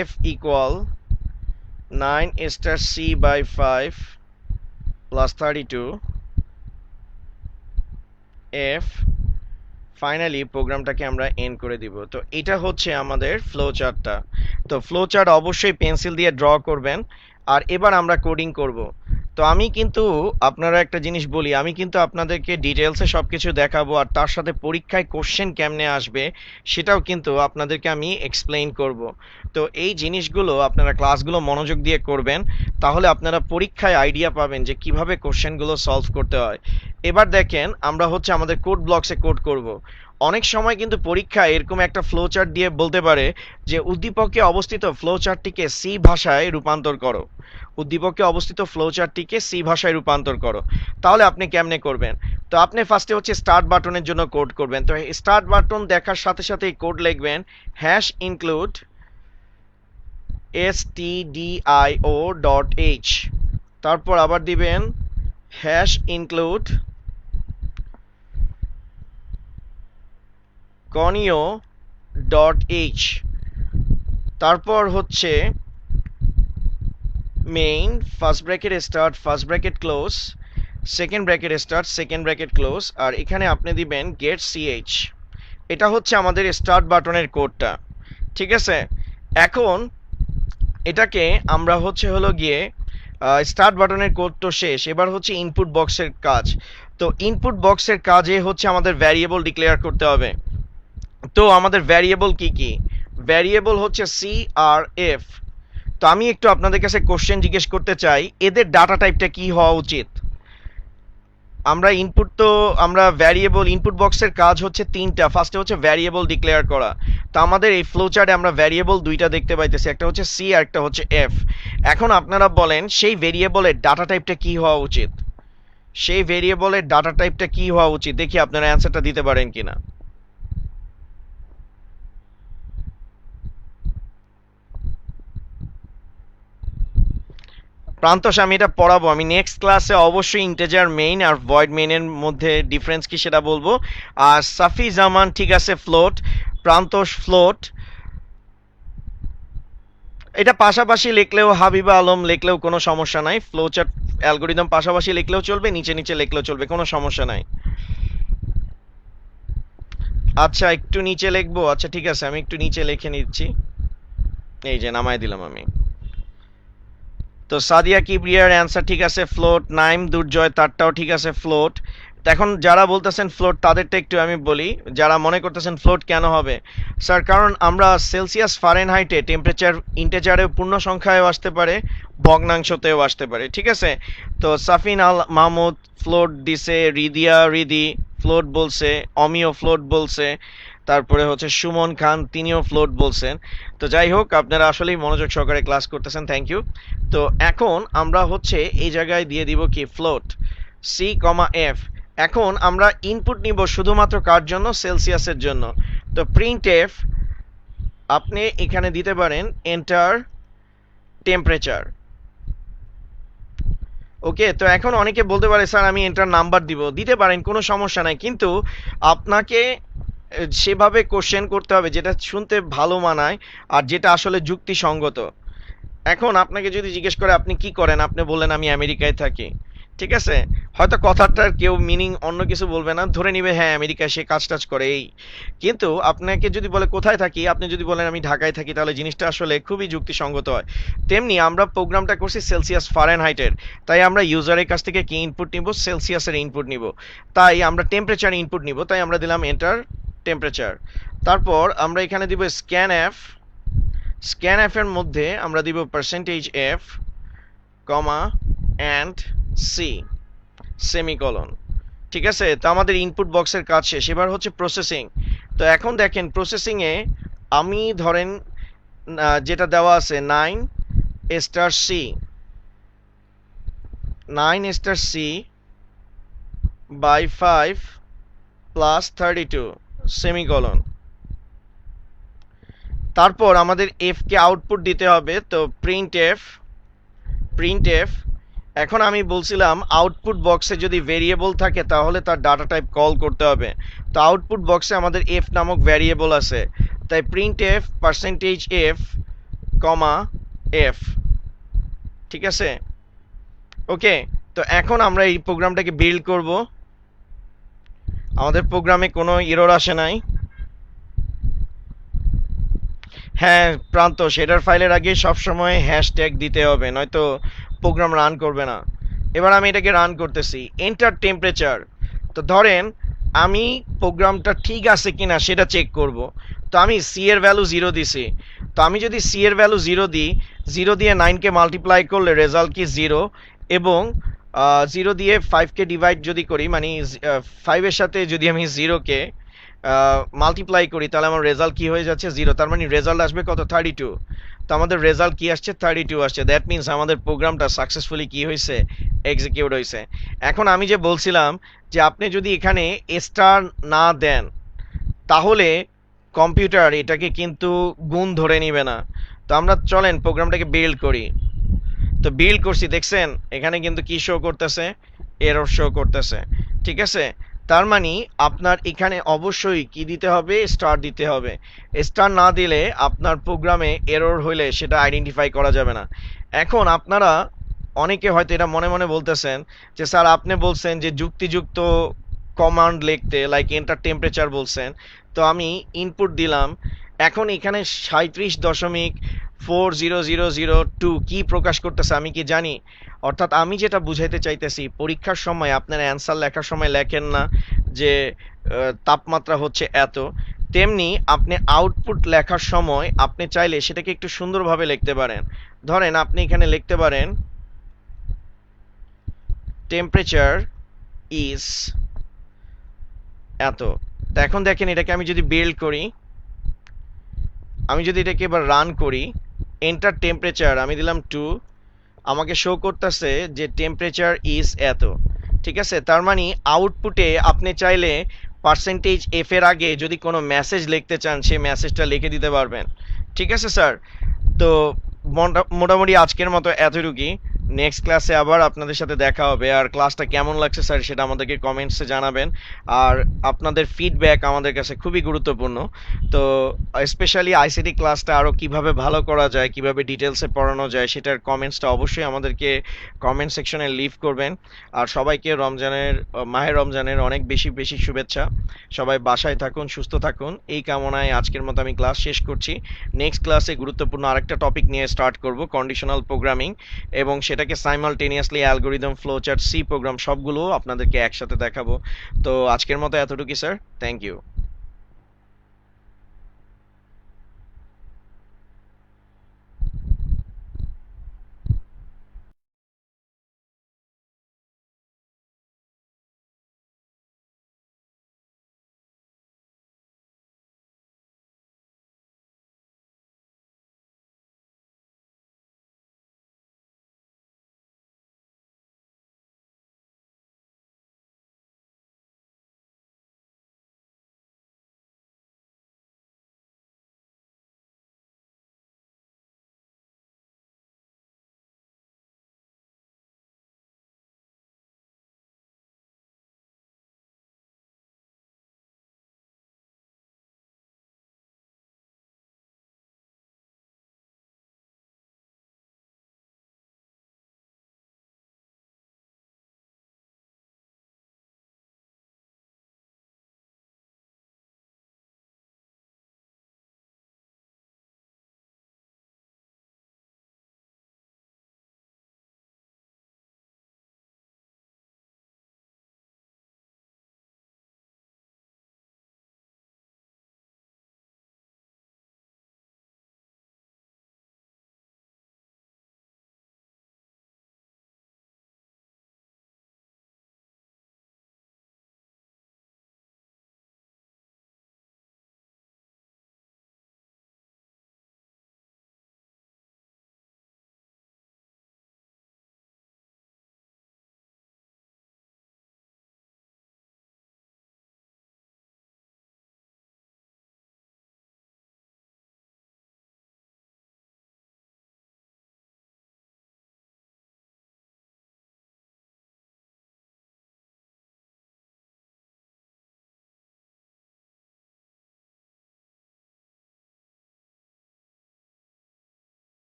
Speaker 1: F equal 9 star C by 5 + 32 F, finally প্রোগ্রামটাকে আমরা এন্ড করে দিব। তো এটা হচ্ছে আমাদের ফ্লো চার্টটা। তো ফ্লো চার্ট অবশ্যই পেন্সিল দিয়ে ড্র করবেন। আর এবার আমরা কোডিং করব। তো আমি কিন্তু আপনারা একটা জিনিস বলি, আমি কিন্তু আপনাদেরকে ডিটেলসে সব কিছু দেখাবো, আর তার সাথে পরীক্ষায় কোশ্চেন কেমনে আসবে সেটাও কিন্তু আপনাদেরকে আমি এক্সপ্লেইন করব। তো এই জিনিসগুলো আপনারা ক্লাসগুলো মনোযোগ দিয়ে করবেন, তাহলে আপনারা পরীক্ষায় আইডিয়া পাবেন যে কিভাবে কোশ্চেনগুলো সলভ করতে হয়। এবার দেখেন আমরা হচ্ছে আমাদের কোড ব্লকসে কোড করব। অনেক সময় কিন্তু পরীক্ষায় এরকম একটা ফ্লো চার্ট দিয়ে বলতে পারে যে উদ্দীপকে অবস্থিত ফ্লো চার্টটিকে সি ভাষায় রূপান্তর করো, উদ্দীপকে অবস্থিত ফ্লো চার্টটিকে সি ভাষায় রূপান্তর করো। তাহলে আপনি কেমনে করবেন? তো আপনি ফার্স্টে হচ্ছে স্টার্ট বাটনের জন্য কোড করবেন। তো স্টার্ট বাটন দেখার সাথে সাথে কোড লিখবেন #include stdio.h, তারপর আবার দিবেন #include conio.h, তারপর হচ্ছে main first bracket start first bracket close second bracket start second bracket close, আর এখানে আপনি দিবেন গেট ch। এটা হচ্ছে আমাদের স্টার্ট বাটনের কোডটা, ঠিক আছে। এখন এটাকে আমরা হচ্ছে হলো গিয়ে স্টার্ট বাটনের কোড তো শেষ, এবার হচ্ছে ইনপুট বক্সের কাজ। তো ইনপুট বক্সের কাজে হচ্ছে আমাদের ভ্যারিয়েবল ডিক্লেয়ার করতে হবে। তো আমাদের ভ্যারিয়েবল কি কি? ভ্যারিয়েবল হচ্ছে সি আর এফ। তো আমি একটু আপনাদের কাছে কোশ্চেন জিজ্ঞেস করতে চাই, এদের ডাটা টাইপটা কি হওয়া উচিত? আমরা ভ্যারিয়েবল ইনপুট বক্সের কাজ হচ্ছে তিনটা। ফার্স্টে হচ্ছে ভ্যারিয়েবল ডিক্লেয়ার করা। তো আমাদের এই ফ্লো চার্টে আমরা ভ্যারিয়েবল দুইটা দেখতে পাইতেছি, একটা হচ্ছে সি আর একটা হচ্ছে এফ। এখন আপনারা বলেন সেই ভেরিয়েবলের ডাটা টাইপটা কি হওয়া উচিত? সেই ভেরিয়েবলের ডাটা টাইপটা কি হওয়া উচিত, দেখি আপনারা অ্যান্সারটা দিতে পারেন কিনা। প্রান্তস, আমি এটা পড়াবো, আমি নেক্সট ক্লাসে অবশ্যই ইন্টিজার মেইন আর ভয়েড মেইনের মধ্যে ডিফারেন্স কি সেটা বলবো। আর সাফি জামান ঠিক আছে ফ্লোট, প্রান্তস ফ্লোট, এটা পাশাপাশি লিখলেও, হাবিবা আলম লিখলেও কোনো সমস্যা নাই, ফ্লো চার্ট অ্যালগোরিদম পাশাপাশি লিখলেও চলবে, নিচে নিচে লিখলেও চলবে, কোনো সমস্যা নাই। আচ্ছা একটু নিচে লিখবো, আচ্ছা ঠিক আছে আমি একটু নিচে লিখে নিচ্ছি, এই যে নামাই দিলাম আমি। তো সাদিয়া কিবরিয়ার অ্যান্সার ঠিক আছে ফ্লোট, নাইম দুর্জয় তারটাও ঠিক আছে ফ্লোট। এখন যারা বলতেছেন ফ্লোট তাদেরটা একটু আমি বলি, যারা মনে করতেছেন ফ্লোট কেন হবে স্যার, কারণ আমরা সেলসিয়াস ফারেনহাইটে টেম্পারেচার ইন্টেজারেও পূর্ণ সংখ্যায়ও আসতে পারে, ভগ্নাংশতেও আসতে পারে, ঠিক আছে। তো সাফিন আল মাহমুদ ফ্লোট দিছে, রিদিয়া রিদি ফ্লোট বলছে, অমিও ফ্লোট বলছে, তারপরে হচ্ছে সুমন খান তিনিও ফ্লোট বলছেন। তো যাই হোক, আপনারা আসলেই মনোযোগ সহকারে ক্লাস করতেছেন, থ্যাংক ইউ। তো এখন আমরা হচ্ছে এই জায়গায় দিয়ে দিব কি ফ্লোট সি কমা এফ। এখন আমরা ইনপুট নিব শুধুমাত্র কার জন্য? সেলসিয়াসের জন্য। তো প্রিন্ট এফ আপনি এখানে দিতে পারেন এন্টার টেম্পারেচার। ওকে, তো এখন অনেকে বলতে পারে স্যার আমি এন্টার নাম্বার দিব, দিতে পারেন কোনো সমস্যা নাই, কিন্তু আপনাকে সেভাবে কোশ্চেন করতে হবে যেটা শুনতে ভালো মানায় আর যেটা আসলে যুক্তিসঙ্গত। এখন আপনাকে যদি জিজ্ঞেস করে আপনি কি করেন, আপনি বললেন আমি আমেরিকায় থাকি, ঠিক আছে, হয়তো কথাটার কেউ মিনিং অন্য কিছু বলবে না, ধরে নিবে হ্যাঁ আমেরিকায় সে কাজ টাজ করে এই। কিন্তু আপনাকে যদি বলে কোথায় থাকি, আপনি যদি বলেন আমি ঢাকায় থাকি, তাহলে জিনিসটা আসলে খুবই যুক্তিসঙ্গত হয়। তেমনি আমরা প্রোগ্রামটা করছি সেলসিয়াস ফারেনহাইটের, তাই আমরা ইউজারের কাছ থেকে কি ইনপুট নিব, সেলসিয়াসের ইনপুট নিব। তাই আমরা টেম্পারেচার ইনপুট নিব, তাই আমরা দিলাম এন্টার টেম্পারেচার। তারপর আমরা এখানে দিব স্ক্যান এফ, স্ক্যান এফ এর মধ্যে আমরা দিব percentage f comma and C semicolon. ঠিক আছে, তো আমাদের ইনপুট বক্সের কাজ শেষ, এবার হচ্ছে প্রসেসিং। তো এখন দেখেন প্রসেসিংয়ে আমি ধরেন যেটা দেওয়া আছে 9 star C, 9 star C by 5 plus 32 semicolon. তারপর আমাদের এফ কে আউটপুট দিতে হবে, তো প্রিন্ট এফ, প্রিন্ট এফ। এখন আমি বলছিলাম আউটপুট বক্সে যদি ভেরিয়েবল থাকে তাহলে তার ডাটা টাইপ কল করতে হবে। তো আউটপুট বক্সে আমাদের এফ নামক ভ্যারিয়েবল আছে, তাই প্রিন্ট এফ পার্সেন্টেজ এফ কমা এফ। ঠিক আছে, ওকে। তো এখন আমরা এই প্রোগ্রামটাকে বিল্ড করব। আমাদের প্রোগ্রামে কোনো এরর আসে নাই। হ্যাঁ প্রান্ত, শেডার ফাইলের আগে সবসময় হ্যাশট্যাগ দিতে হবে, নয়তো প্রোগ্রাম রান করবে না। এবার আমি এটাকে রান করতেছি, এন্টার টেম্পারেচার। তো ধরেন আমি প্রোগ্রামটা ঠিক আছে কিনা সেটা চেক করব। তো আমি সি এর ভ্যালু 0 দিছি, তো আমি যদি সি এর ভ্যালু 0 দিই, 0 দিয়ে 9কে মাল্টিপ্লাই করলে রেজাল্ট কি 0, এবং 0 দিয়ে 5কে ডিভাইড যদি করি, মানে 5 এর সাথে যদি আমি 0কে মাল্টিপ্লাই করি, তাহলে আমার রেজাল্ট কি হয়ে যাচ্ছে 0, তার মানে রেজাল্ট আসবে কত 32। তো আমাদের রেজাল্ট কি আসছে 32 আসছে, দ্যাট মিনস আমাদের প্রোগ্রামটা সাকসেসফুলি কি হয়েছে, এক্সিকিউট হয়েছে। এখন আমি যে বলছিলাম যে আপনি যদি এখানে স্টার না দেন তাহলে কম্পিউটার এটাকে কিন্তু গুণ ধরে নিবে না। তো আমরা চলেন প্রোগ্রামটাকে বিল্ড করি। তো বিল্ড করছি, দেখছেন এখানে কিন্তু কি শো করতেছে, এরর শো করতেছে। ঠিক আছে, তার মানে আপনার এখানে অবশ্যই কি দিতে হবে, স্টার দিতে হবে। স্টার না দিলে আপনার প্রোগ্রামে এরর হইলে সেটা আইডেন্টিফাই করা যাবে না। এখন আপনারা অনেকে হয়তো এটা মনে মনে বলতেছেন যে স্যার আপনি বলছেন যে যুক্তিযুক্ত কমান্ড লিখতে, লাইক এন্টার টেম্পারেচার বলছেন, তো আমি ইনপুট দিলাম। এখন এখানে 37.40002 কি প্রকাশ করতেছে আমি কি জানি? অর্থাৎ আমি যেটা বুঝাইতে চাইতেছি, পরীক্ষার সময় আপনারা অ্যান্সার লেখার সময় লেখেন না যে তাপমাত্রা হচ্ছে এত, তেমনি আপনি আউটপুট লেখার সময় আপনি চাইলে সেটাকে একটু সুন্দরভাবে লিখতে পারেন। ধরেন আপনি এখানে লিখতে পারেন টেম্পারেচার ইজ এত। তো এখন দেখেন এটাকে আমি যদি বিল্ড করি, আমি যদি এটাকে এবার রান করি, এন্টার টেম্পারেচার আমি দিলাম 2, আমাকে শো করতেছে যে টেম্পারেচার ইজ এত। ঠিক আছে, তার মানে আউটপুটে আপনি চাইলে পার্সেন্টেজ এফ এর আগে যদি কোনো মেসেজ লিখতে চান সেই মেসেজটা লিখে দিতে পারবেন। ঠিক আছে স্যার, তো মোটামুটি আজকের মতো এতটুকুই। নেক্সট ক্লাসে আবার আপনাদের সাথে দেখা হবে। আর ক্লাসটা কেমন লাগছে স্যার সেটা আমাদেরকে কমেন্টসে জানাবেন। আর আপনাদের ফিডব্যাক আমাদের কাছে খুবই গুরুত্বপূর্ণ। তো স্পেশালি আইসিটি ক্লাসটা আরও কিভাবে ভালো করা যায়, কিভাবে ডিটেলসে পড়ানো যায়, সেটার কমেন্টসটা অবশ্যই আমাদেরকে কমেন্ট সেকশনে লিভ করবেন। আর সবাইকে মাহে রমজানের অনেক বেশি বেশি শুভেচ্ছা। সবাই বাসায় থাকুন, সুস্থ থাকুন, এই কামনায় আজকের মতো আমি ক্লাস শেষ করছি। নেক্সট ক্লাসে গুরুত্বপূর্ণ আরেকটা টপিক নিয়ে স্টার্ট করব, কন্ডিশনাল প্রোগ্রামিং, এবং সেটাকে simultaneously algorithm, flowchart, C program সবগুলো আপনাদেরকে একসাথে দেখাবো। তো আজকের মতো এতটুকুই স্যার, থ্যাংক ইউ।